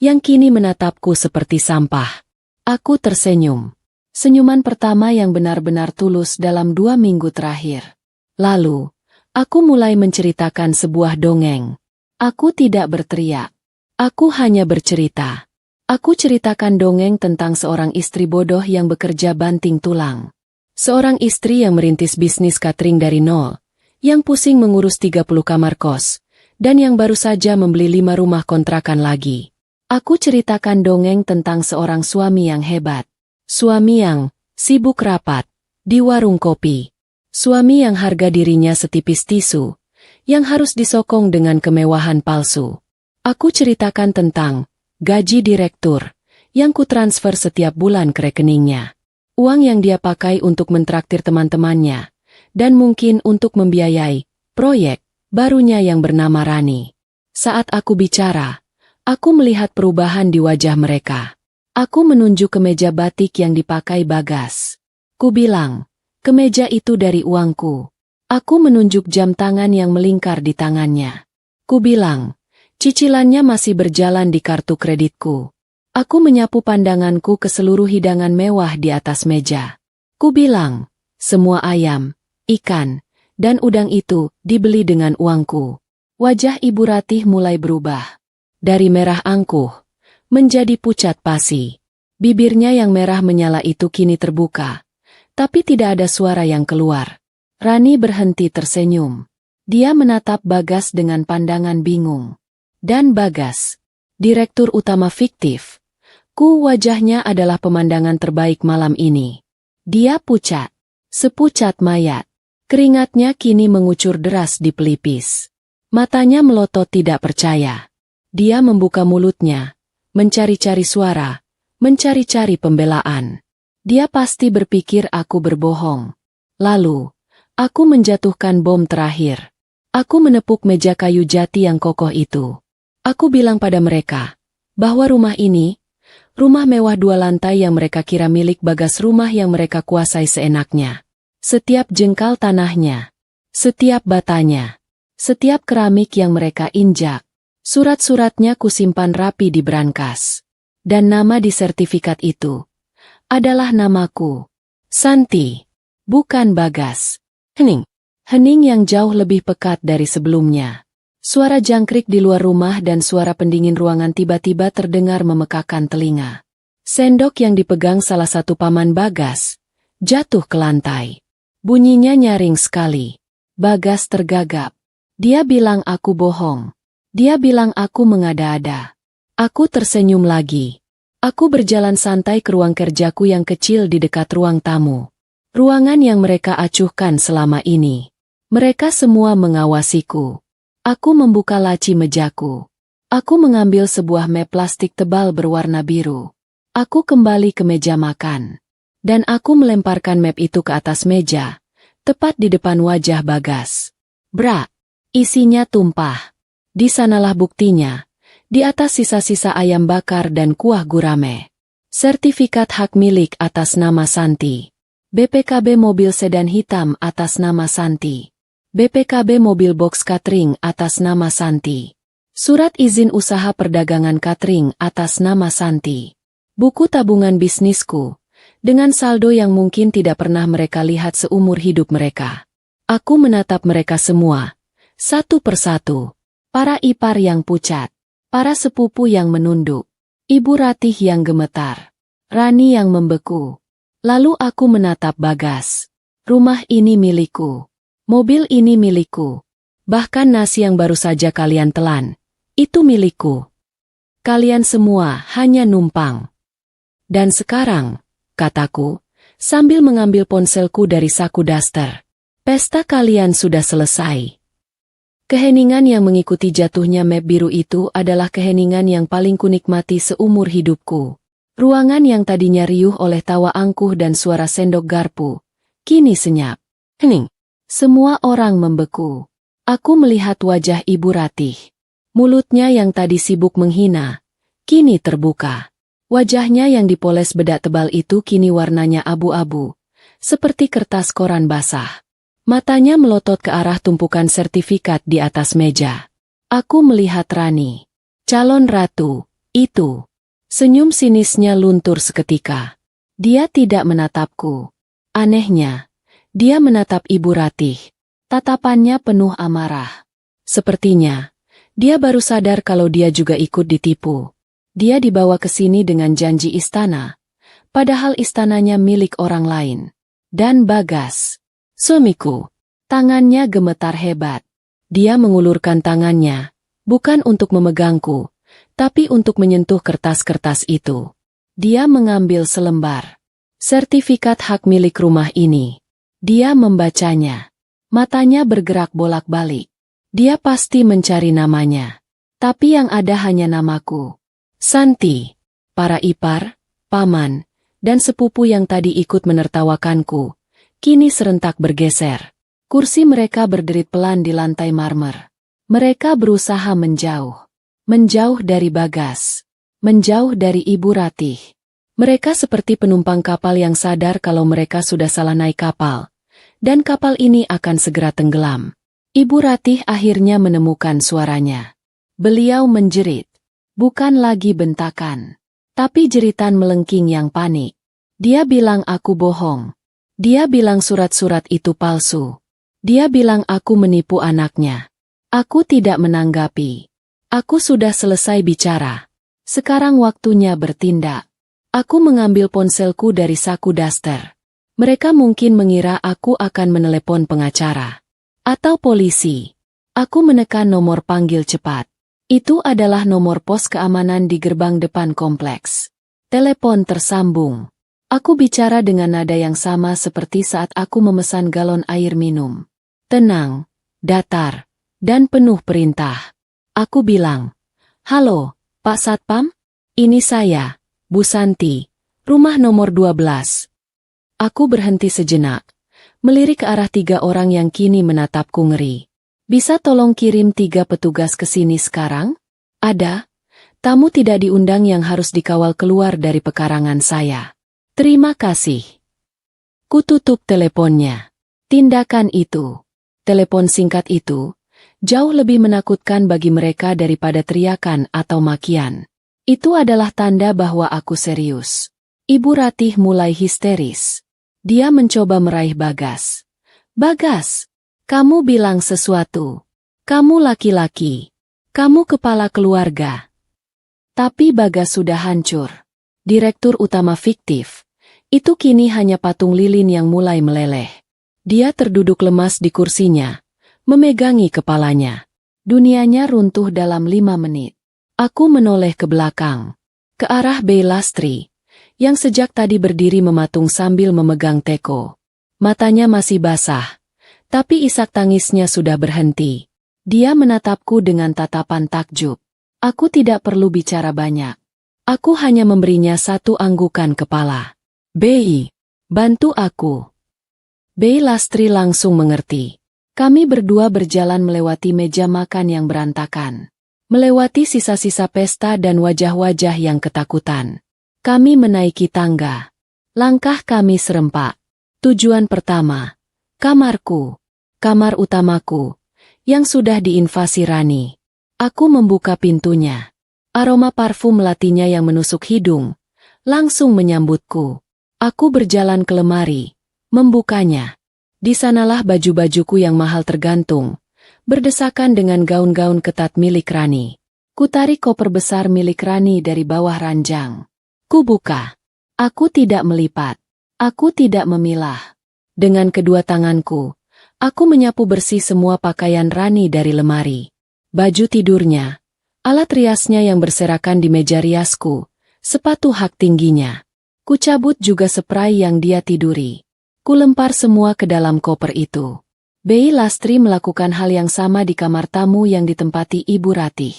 yang kini menatapku seperti sampah. Aku tersenyum. Senyuman pertama yang benar-benar tulus dalam 2 minggu terakhir. Lalu, aku mulai menceritakan sebuah dongeng. Aku tidak berteriak. Aku hanya bercerita. Aku ceritakan dongeng tentang seorang istri bodoh yang bekerja banting tulang. Seorang istri yang merintis bisnis catering dari nol, yang pusing mengurus 30 kamar kos, dan yang baru saja membeli 5 rumah kontrakan lagi. Aku ceritakan dongeng tentang seorang suami yang hebat. Suami yang sibuk rapat di warung kopi. Suami yang harga dirinya setipis tisu, yang harus disokong dengan kemewahan palsu. Aku ceritakan tentang gaji direktur, yang kutransfer setiap bulan ke rekeningnya. Uang yang dia pakai untuk mentraktir teman-temannya, dan mungkin untuk membiayai proyek barunya yang bernama Rani. Saat aku bicara, aku melihat perubahan di wajah mereka. Aku menunjuk ke meja batik yang dipakai Bagas. Ku bilang, kemeja itu dari uangku. Aku menunjuk jam tangan yang melingkar di tangannya. Ku bilang, cicilannya masih berjalan di kartu kreditku. Aku menyapu pandanganku ke seluruh hidangan mewah di atas meja. Ku bilang, semua ayam, ikan, dan udang itu dibeli dengan uangku. Wajah Ibu Ratih mulai berubah. Dari merah angkuh, menjadi pucat pasi. Bibirnya yang merah menyala itu kini terbuka. Tapi tidak ada suara yang keluar. Rani berhenti tersenyum. Dia menatap Bagas dengan pandangan bingung. Dan Bagas, direktur utama fiktif. Wajahnya adalah pemandangan terbaik malam ini. Dia pucat. Sepucat mayat. Keringatnya kini mengucur deras di pelipis. Matanya melotot tidak percaya. Dia membuka mulutnya, mencari-cari suara, mencari-cari pembelaan. Dia pasti berpikir aku berbohong. Lalu, aku menjatuhkan bom terakhir. Aku menepuk meja kayu jati yang kokoh itu. Aku bilang pada mereka, bahwa rumah ini, rumah mewah 2 lantai yang mereka kira milik Bagas, rumah yang mereka kuasai seenaknya. Setiap jengkal tanahnya, setiap batanya, setiap keramik yang mereka injak, surat-suratnya kusimpan rapi di brankas. Dan nama di sertifikat itu adalah namaku, Santi, bukan Bagas. Hening. Hening yang jauh lebih pekat dari sebelumnya. Suara jangkrik di luar rumah dan suara pendingin ruangan tiba-tiba terdengar memekakan telinga. Sendok yang dipegang salah satu paman Bagas jatuh ke lantai. Bunyinya nyaring sekali. Bagas tergagap. Dia bilang aku bohong. Dia bilang aku mengada-ada. Aku tersenyum lagi. Aku berjalan santai ke ruang kerjaku yang kecil di dekat ruang tamu. Ruangan yang mereka acuhkan selama ini. Mereka semua mengawasiku. Aku membuka laci mejaku. Aku mengambil sebuah map plastik tebal berwarna biru. Aku kembali ke meja makan. Dan aku melemparkan map itu ke atas meja, tepat di depan wajah Bagas. Bra, isinya tumpah. Di sanalah buktinya, di atas sisa-sisa ayam bakar dan kuah gurame. Sertifikat hak milik atas nama Santi. BPKB mobil sedan hitam atas nama Santi. BPKB mobil box catering atas nama Santi. Surat izin usaha perdagangan catering atas nama Santi. Buku tabungan bisnisku, dengan saldo yang mungkin tidak pernah mereka lihat seumur hidup mereka. Aku menatap mereka semua, satu persatu. Para ipar yang pucat, para sepupu yang menunduk, Ibu Ratih yang gemetar. Rani yang membeku. Lalu aku menatap Bagas. Rumah ini milikku. Mobil ini milikku. Bahkan nasi yang baru saja kalian telan, itu milikku. Kalian semua hanya numpang. Dan sekarang, kataku, sambil mengambil ponselku dari saku daster, pesta kalian sudah selesai. Keheningan yang mengikuti jatuhnya map biru itu adalah keheningan yang paling kunikmati seumur hidupku. Ruangan yang tadinya riuh oleh tawa angkuh dan suara sendok garpu, kini senyap. Hening. Semua orang membeku. Aku melihat wajah Ibu Ratih. Mulutnya yang tadi sibuk menghina, kini terbuka. Wajahnya yang dipoles bedak tebal itu kini warnanya abu-abu, seperti kertas koran basah. Matanya melotot ke arah tumpukan sertifikat di atas meja. Aku melihat Rani, calon ratu, itu. Senyum sinisnya luntur seketika. Dia tidak menatapku. Anehnya, dia menatap Ibu Ratih. Tatapannya penuh amarah. Sepertinya, dia baru sadar kalau dia juga ikut ditipu. Dia dibawa ke sini dengan janji istana, padahal istananya milik orang lain. Dan Bagas, suamiku, tangannya gemetar hebat. Dia mengulurkan tangannya, bukan untuk memegangku, tapi untuk menyentuh kertas-kertas itu. Dia mengambil selembar sertifikat hak milik rumah ini. Dia membacanya. Matanya bergerak bolak-balik. Dia pasti mencari namanya. Tapi yang ada hanya namaku. Santi. Para ipar, paman, dan sepupu yang tadi ikut menertawakanku, kini serentak bergeser. Kursi mereka berderit pelan di lantai marmer. Mereka berusaha menjauh. Menjauh dari Bagas. Menjauh dari Ibu Ratih. Mereka seperti penumpang kapal yang sadar kalau mereka sudah salah naik kapal. Dan kapal ini akan segera tenggelam. Ibu Ratih akhirnya menemukan suaranya. Beliau menjerit. Bukan lagi bentakan, tapi jeritan melengking yang panik. Dia bilang aku bohong. Dia bilang surat-surat itu palsu. Dia bilang aku menipu anaknya. Aku tidak menanggapi. Aku sudah selesai bicara. Sekarang waktunya bertindak. Aku mengambil ponselku dari saku daster. Mereka mungkin mengira aku akan menelepon pengacara atau polisi. Aku menekan nomor panggil cepat. Itu adalah nomor pos keamanan di gerbang depan kompleks. Telepon tersambung. Aku bicara dengan nada yang sama seperti saat aku memesan galon air minum. Tenang, datar, dan penuh perintah. Aku bilang, "Halo, Pak Satpam? Ini saya, Bu Santi, rumah nomor 12. Aku berhenti sejenak, melirik ke arah 3 orang yang kini menatapku ngeri. Bisa tolong kirim 3 petugas ke sini sekarang? Ada. Tamu tidak diundang yang harus dikawal keluar dari pekarangan saya. Terima kasih. Kututup teleponnya. Tindakan itu, telepon singkat itu, jauh lebih menakutkan bagi mereka daripada teriakan atau makian. Itu adalah tanda bahwa aku serius. Ibu Ratih mulai histeris. Dia mencoba meraih Bagas. Bagas, kamu bilang sesuatu. Kamu laki-laki. Kamu kepala keluarga. Tapi Bagas sudah hancur. Direktur utama fiktif. Itu kini hanya patung lilin yang mulai meleleh. Dia terduduk lemas di kursinya, memegangi kepalanya. Dunianya runtuh dalam 5 menit. Aku menoleh ke belakang, ke arah Bey Lastri, yang sejak tadi berdiri mematung sambil memegang teko. Matanya masih basah, tapi isak tangisnya sudah berhenti. Dia menatapku dengan tatapan takjub. Aku tidak perlu bicara banyak. Aku hanya memberinya 1 anggukan kepala. Bey, bantu aku. Bey Lastri langsung mengerti. Kami berdua berjalan melewati meja makan yang berantakan. Melewati sisa-sisa pesta dan wajah-wajah yang ketakutan. Kami menaiki tangga. Langkah kami serempak. Tujuan pertama, kamarku. Kamar utamaku, yang sudah diinvasi Rani. Aku membuka pintunya. Aroma parfum melatinya yang menusuk hidung, langsung menyambutku. Aku berjalan ke lemari, membukanya. Di sanalah baju-bajuku yang mahal tergantung, berdesakan dengan gaun-gaun ketat milik Rani. Kutarik koper besar milik Rani dari bawah ranjang. Kubuka. Aku tidak melipat. Aku tidak memilah. Dengan kedua tanganku, aku menyapu bersih semua pakaian Rani dari lemari. Baju tidurnya, alat riasnya yang berserakan di meja riasku, sepatu hak tingginya. Kucabut juga spray yang dia tiduri. Kulempar semua ke dalam koper itu. Bei Lastri melakukan hal yang sama di kamar tamu yang ditempati Ibu Ratih.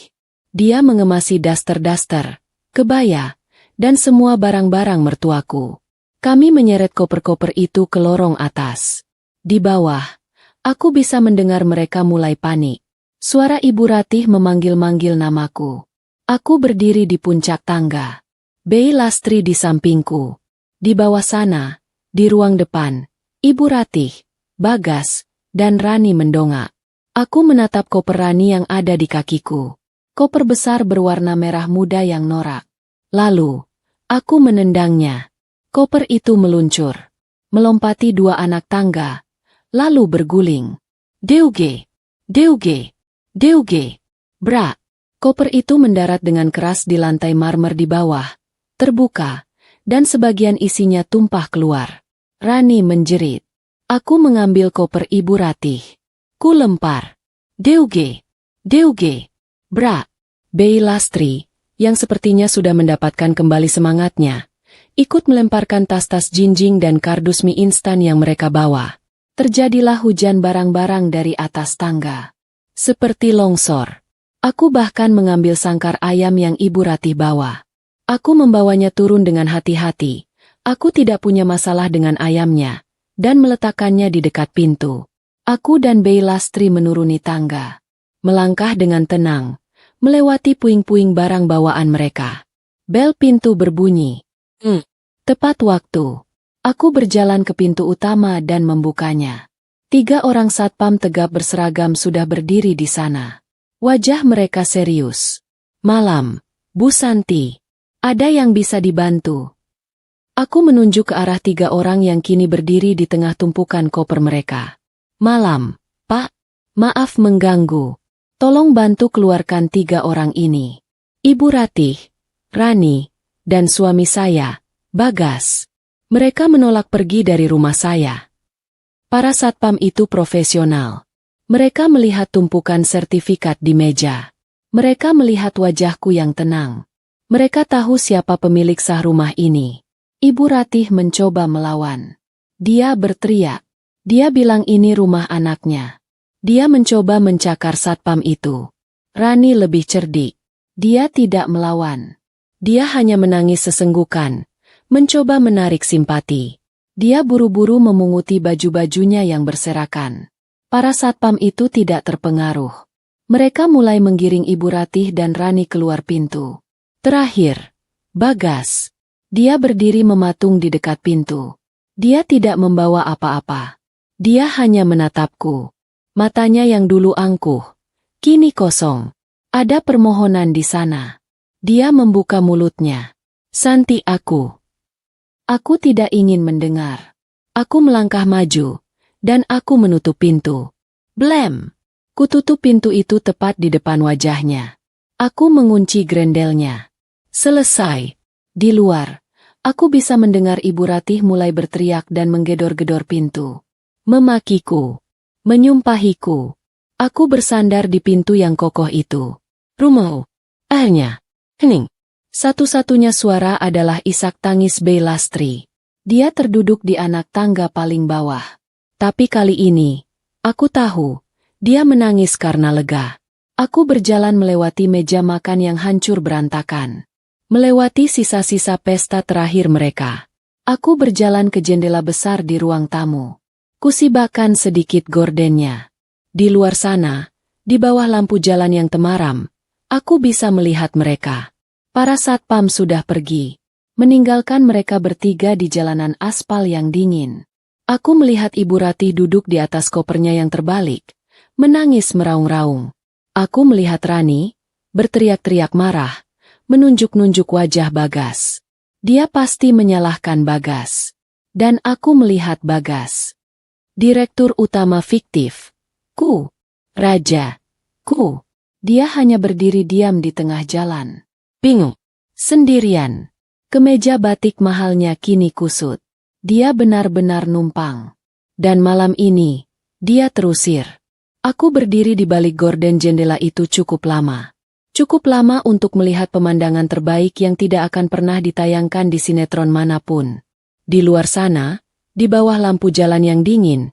Dia mengemasi daster-daster, kebaya, dan semua barang-barang mertuaku. Kami menyeret koper-koper itu ke lorong atas. Di bawah, aku bisa mendengar mereka mulai panik. Suara Ibu Ratih memanggil-manggil namaku. Aku berdiri di puncak tangga. Bei Lastri di sampingku. Di bawah sana, di ruang depan, Ibu Ratih, Bagas, dan Rani mendongak. Aku menatap koper Rani yang ada di kakiku. Koper besar berwarna merah muda yang norak. Lalu, aku menendangnya. Koper itu meluncur. Melompati dua anak tangga. Lalu berguling. Deuge! Deuge! Deuge! Brak! Koper itu mendarat dengan keras di lantai marmer di bawah. Terbuka. Dan sebagian isinya tumpah keluar. Rani menjerit. Aku mengambil koper Ibu Ratih. Ku lempar. Deuge! Deuge! Brak! Bei Lastri, yang sepertinya sudah mendapatkan kembali semangatnya, ikut melemparkan tas-tas jinjing dan kardus mie instan yang mereka bawa. Terjadilah hujan barang-barang dari atas tangga. Seperti longsor. Aku bahkan mengambil sangkar ayam yang Ibu Ratih bawa. Aku membawanya turun dengan hati-hati. Aku tidak punya masalah dengan ayamnya, dan meletakkannya di dekat pintu. Aku dan Bei Lastri menuruni tangga. Melangkah dengan tenang, melewati puing-puing barang bawaan mereka. Bel pintu berbunyi. Tepat waktu. Aku berjalan ke pintu utama dan membukanya. 3 orang satpam tegap berseragam sudah berdiri di sana. Wajah mereka serius. Malam, Bu Santi. Ada yang bisa dibantu? Aku menunjuk ke arah 3 orang yang kini berdiri di tengah tumpukan koper mereka. Malam, Pak. Maaf mengganggu. Tolong bantu keluarkan 3 orang ini. Ibu Ratih, Rani, dan suami saya, Bagas. Mereka menolak pergi dari rumah saya. Para satpam itu profesional. Mereka melihat tumpukan sertifikat di meja. Mereka melihat wajahku yang tenang. Mereka tahu siapa pemilik sah rumah ini. Ibu Ratih mencoba melawan. Dia berteriak. Dia bilang ini rumah anaknya. Dia mencoba mencakar satpam itu. Rani lebih cerdik. Dia tidak melawan. Dia hanya menangis sesenggukan, mencoba menarik simpati. Dia buru-buru memunguti baju-bajunya yang berserakan. Para satpam itu tidak terpengaruh. Mereka mulai menggiring Ibu Ratih dan Rani keluar pintu. Terakhir, Bagas. Dia berdiri mematung di dekat pintu. Dia tidak membawa apa-apa. Dia hanya menatapku. Matanya yang dulu angkuh, kini kosong. Ada permohonan di sana. Dia membuka mulutnya. Santi aku. Aku tidak ingin mendengar. Aku melangkah maju, dan aku menutup pintu. Blem! Kututup pintu itu tepat di depan wajahnya. Aku mengunci grendelnya. Selesai. Di luar, aku bisa mendengar Ibu Ratih mulai berteriak dan menggedor-gedor pintu. Memakiku. Menyumpahiku. Aku bersandar di pintu yang kokoh itu. Rumau. Akhirnya. Hening. Satu-satunya suara adalah isak tangis Bei Lastri. Dia terduduk di anak tangga paling bawah. Tapi kali ini, aku tahu, dia menangis karena lega. Aku berjalan melewati meja makan yang hancur berantakan. Melewati sisa-sisa pesta terakhir mereka. Aku berjalan ke jendela besar di ruang tamu. Kusibakan sedikit gordennya. Di luar sana, di bawah lampu jalan yang temaram, aku bisa melihat mereka. Para satpam sudah pergi, meninggalkan mereka bertiga di jalanan aspal yang dingin. Aku melihat Ibu Ratih duduk di atas kopernya yang terbalik, menangis meraung-raung. Aku melihat Rani, berteriak-teriak marah, menunjuk-nunjuk wajah Bagas. Dia pasti menyalahkan Bagas. Dan aku melihat Bagas. Direktur utama fiktif. Ku. Raja. Ku. Dia hanya berdiri diam di tengah jalan. Bingung. Sendirian. Kemeja batik mahalnya kini kusut. Dia benar-benar numpang. Dan malam ini, dia terusir. Aku berdiri di balik gorden jendela itu cukup lama. Cukup lama untuk melihat pemandangan terbaik yang tidak akan pernah ditayangkan di sinetron manapun. Di luar sana, di bawah lampu jalan yang dingin,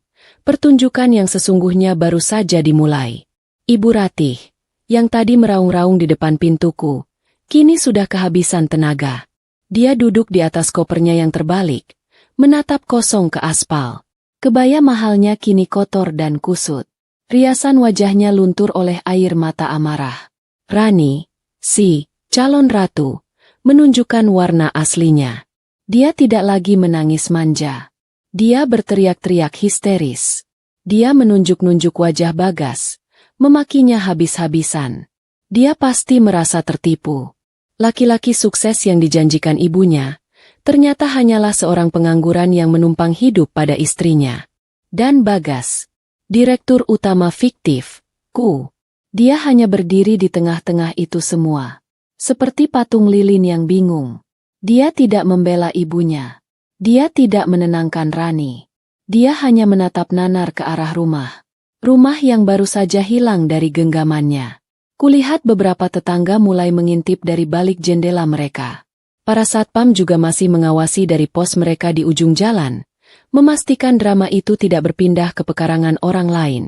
pertunjukan yang sesungguhnya baru saja dimulai. Ibu Ratih, yang tadi meraung-raung di depan pintuku, kini sudah kehabisan tenaga. Dia duduk di atas kopernya yang terbalik, menatap kosong ke aspal. Kebaya mahalnya kini kotor dan kusut. Riasan wajahnya luntur oleh air mata amarah. Rani, si calon ratu, menunjukkan warna aslinya. Dia tidak lagi menangis manja. Dia berteriak-teriak histeris. Dia menunjuk-nunjuk wajah Bagas, memakinya habis-habisan. Dia pasti merasa tertipu. Laki-laki sukses yang dijanjikan ibunya, ternyata hanyalah seorang pengangguran yang menumpang hidup pada istrinya. Dan Bagas, direktur utama fiktif, dia hanya berdiri di tengah-tengah itu semua. Seperti patung lilin yang bingung. Dia tidak membela ibunya. Dia tidak menenangkan Rani. Dia hanya menatap nanar ke arah rumah. Rumah yang baru saja hilang dari genggamannya. Kulihat beberapa tetangga mulai mengintip dari balik jendela mereka. Para satpam juga masih mengawasi dari pos mereka di ujung jalan, memastikan drama itu tidak berpindah ke pekarangan orang lain.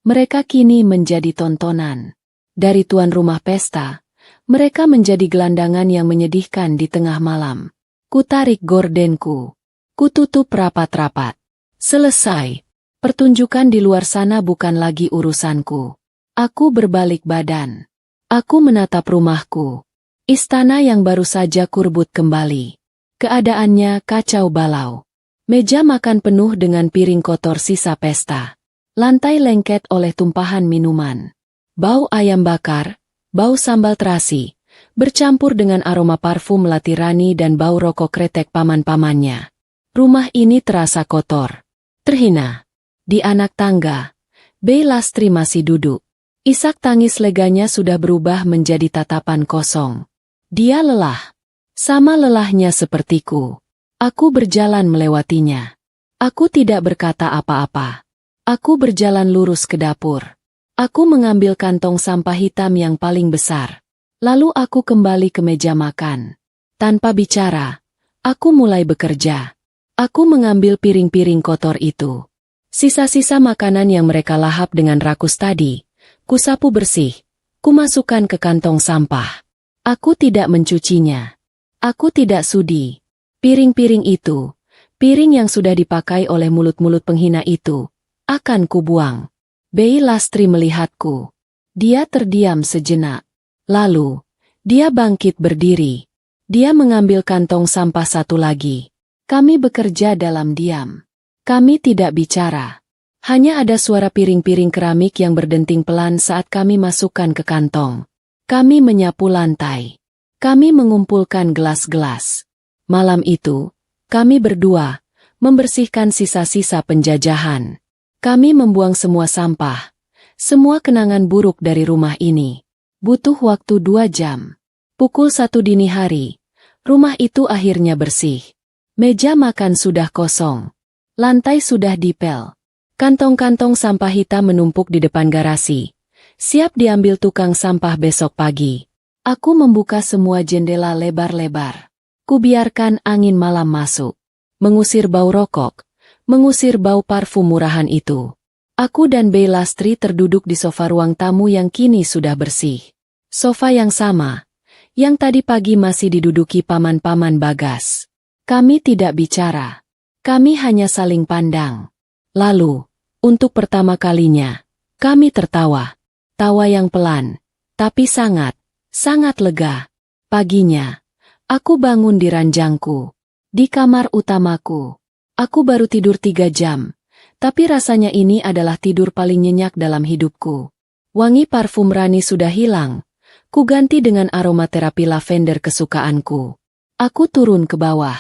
Mereka kini menjadi tontonan. Dari tuan rumah pesta, mereka menjadi gelandangan yang menyedihkan di tengah malam. Kutarik gordenku. Kututup rapat-rapat. Selesai. Pertunjukan di luar sana bukan lagi urusanku. Aku berbalik badan. Aku menatap rumahku. Istana yang baru saja kurbut kembali. Keadaannya kacau balau. Meja makan penuh dengan piring kotor sisa pesta. Lantai lengket oleh tumpahan minuman. Bau ayam bakar, bau sambal terasi, bercampur dengan aroma parfum melati Rani dan bau rokok kretek paman-pamannya. Rumah ini terasa kotor. Terhina. Di anak tangga, Bey Lastri masih duduk. Isak tangis leganya sudah berubah menjadi tatapan kosong. Dia lelah. Sama lelahnya sepertiku. Aku berjalan melewatinya. Aku tidak berkata apa-apa. Aku berjalan lurus ke dapur. Aku mengambil kantong sampah hitam yang paling besar. Lalu aku kembali ke meja makan. Tanpa bicara, aku mulai bekerja. Aku mengambil piring-piring kotor itu. Sisa-sisa makanan yang mereka lahap dengan rakus tadi, kusapu bersih, kumasukkan ke kantong sampah. Aku tidak mencucinya. Aku tidak sudi. Piring-piring itu, piring yang sudah dipakai oleh mulut-mulut penghina itu, akan kubuang. Bey Lastri melihatku. Dia terdiam sejenak. Lalu, dia bangkit berdiri. Dia mengambil kantong sampah satu lagi. Kami bekerja dalam diam. Kami tidak bicara. Hanya ada suara piring-piring keramik yang berdenting pelan saat kami masukkan ke kantong. Kami menyapu lantai. Kami mengumpulkan gelas-gelas. Malam itu, kami berdua membersihkan sisa-sisa penjajahan. Kami membuang semua sampah. Semua kenangan buruk dari rumah ini. Butuh waktu 2 jam. Pukul 1 dini hari, rumah itu akhirnya bersih. Meja makan sudah kosong. Lantai sudah dipel. Kantong-kantong sampah hitam menumpuk di depan garasi. Siap diambil tukang sampah besok pagi. Aku membuka semua jendela lebar-lebar. Kubiarkan angin malam masuk. Mengusir bau rokok. Mengusir bau parfum murahan itu. Aku dan Bey Lastri terduduk di sofa ruang tamu yang kini sudah bersih. Sofa yang sama. Yang tadi pagi masih diduduki paman-paman Bagas. Kami tidak bicara. Kami hanya saling pandang. Lalu, untuk pertama kalinya, kami tertawa. Tawa yang pelan, tapi sangat lega. Paginya, aku bangun di ranjangku. Di kamar utamaku. Aku baru tidur 3 jam. Tapi rasanya ini adalah tidur paling nyenyak dalam hidupku. Wangi parfum Rani sudah hilang. Kuganti dengan aromaterapi lavender kesukaanku. Aku turun ke bawah.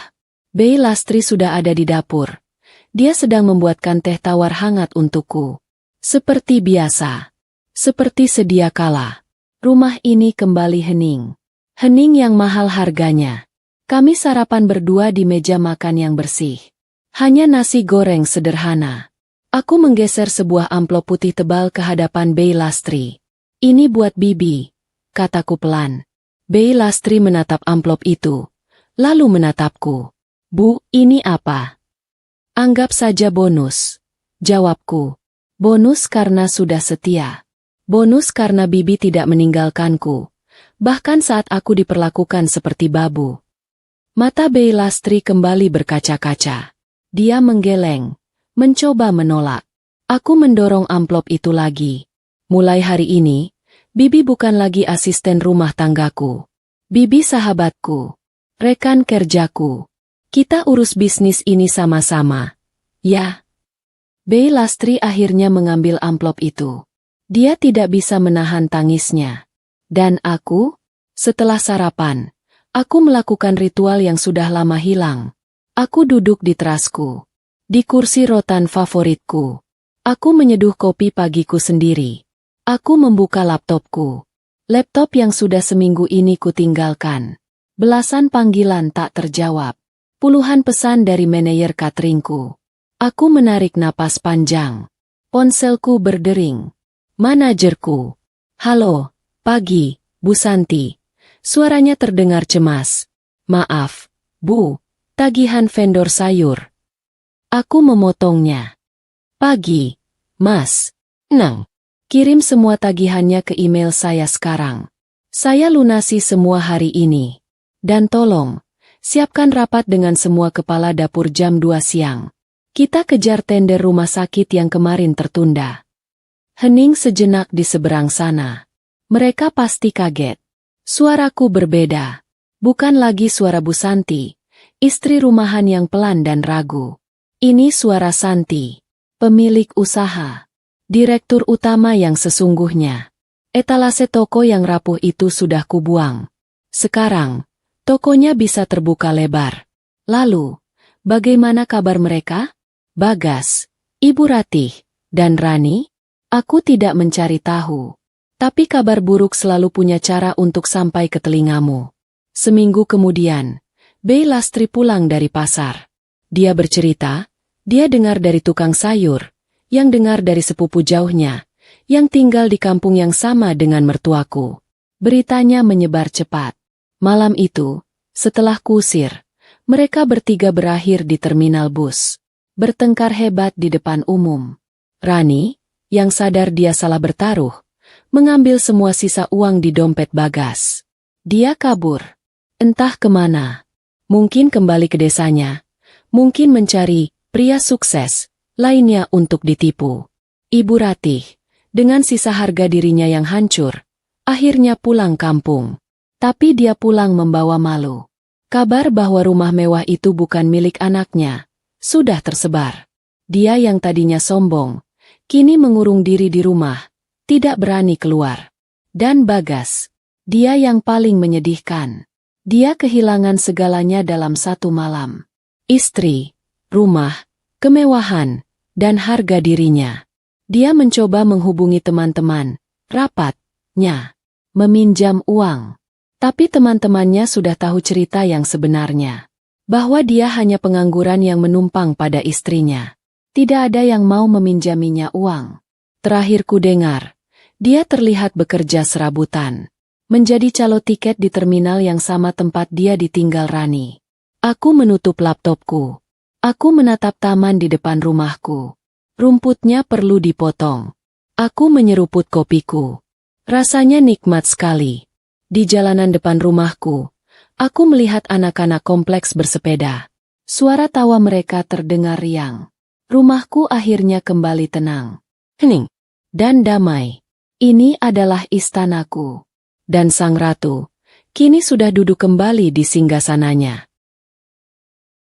Bey Lastri sudah ada di dapur. Dia sedang membuatkan teh tawar hangat untukku. Seperti biasa. Seperti sedia kala. Rumah ini kembali hening. Hening yang mahal harganya. Kami sarapan berdua di meja makan yang bersih. Hanya nasi goreng sederhana. Aku menggeser sebuah amplop putih tebal ke hadapan Bei Lastri. Ini buat Bibi, kataku pelan. Bei Lastri menatap amplop itu, lalu menatapku. Bu, ini apa? Anggap saja bonus, jawabku. Bonus karena sudah setia. Bonus karena Bibi tidak meninggalkanku, bahkan saat aku diperlakukan seperti babu. Mata Bei Lastri kembali berkaca-kaca. Dia menggeleng, mencoba menolak. Aku mendorong amplop itu lagi. Mulai hari ini, Bibi bukan lagi asisten rumah tanggaku. Bibi sahabatku, rekan kerjaku. Kita urus bisnis ini sama-sama. Ya. Bei Lastri akhirnya mengambil amplop itu. Dia tidak bisa menahan tangisnya. Dan aku, setelah sarapan, aku melakukan ritual yang sudah lama hilang. Aku duduk di terasku, di kursi rotan favoritku. Aku menyeduh kopi pagiku sendiri. Aku membuka laptopku. Laptop yang sudah seminggu ini kutinggalkan. Belasan panggilan tak terjawab. Puluhan pesan dari manajer cateringku. Aku menarik napas panjang. Ponselku berdering. Manajerku. Halo, pagi, Bu Santi. Suaranya terdengar cemas. Maaf, Bu. Tagihan vendor sayur. Aku memotongnya. Pagi, Mas. Nang. Kirim semua tagihannya ke email saya sekarang. Saya lunasi semua hari ini. Dan tolong, siapkan rapat dengan semua kepala dapur jam 2 siang. Kita kejar tender rumah sakit yang kemarin tertunda. Hening sejenak di seberang sana. Mereka pasti kaget. Suaraku berbeda. Bukan lagi suara Bu Santi, istri rumahan yang pelan dan ragu. Ini suara Santi, pemilik usaha, direktur utama yang sesungguhnya. Etalase toko yang rapuh itu sudah kubuang. Sekarang, tokonya bisa terbuka lebar. Lalu, bagaimana kabar mereka? Bagas, Ibu Ratih, dan Rani? Aku tidak mencari tahu. Tapi kabar buruk selalu punya cara untuk sampai ke telingamu. Seminggu kemudian, Bei Lastri pulang dari pasar. Dia bercerita, dia dengar dari tukang sayur, yang dengar dari sepupu jauhnya, yang tinggal di kampung yang sama dengan mertuaku. Beritanya menyebar cepat. Malam itu, setelah kusir, mereka bertiga berakhir di terminal bus. Bertengkar hebat di depan umum. Rani, yang sadar dia salah bertaruh, mengambil semua sisa uang di dompet Bagas. Dia kabur. Entah kemana. Mungkin kembali ke desanya. Mungkin mencari pria sukses lainnya untuk ditipu. Ibu Ratih, dengan sisa harga dirinya yang hancur, akhirnya pulang kampung. Tapi dia pulang membawa malu. Kabar bahwa rumah mewah itu bukan milik anaknya sudah tersebar. Dia yang tadinya sombong, kini mengurung diri di rumah, tidak berani keluar. Dan Bagas, dia yang paling menyedihkan. Dia kehilangan segalanya dalam satu malam. Istri, rumah, kemewahan, dan harga dirinya. Dia mencoba menghubungi teman-teman, rapatnya, meminjam uang. Tapi teman-temannya sudah tahu cerita yang sebenarnya. Bahwa dia hanya pengangguran yang menumpang pada istrinya. Tidak ada yang mau meminjaminya uang. Terakhir ku dengar, dia terlihat bekerja serabutan. Menjadi calo tiket di terminal yang sama tempat dia ditinggal Rani. Aku menutup laptopku. Aku menatap taman di depan rumahku. Rumputnya perlu dipotong. Aku menyeruput kopiku. Rasanya nikmat sekali. Di jalanan depan rumahku, aku melihat anak-anak kompleks bersepeda. Suara tawa mereka terdengar riang. Rumahku akhirnya kembali tenang, hening, dan damai. Ini adalah istanaku. Dan sang ratu, kini sudah duduk kembali di singgasananya.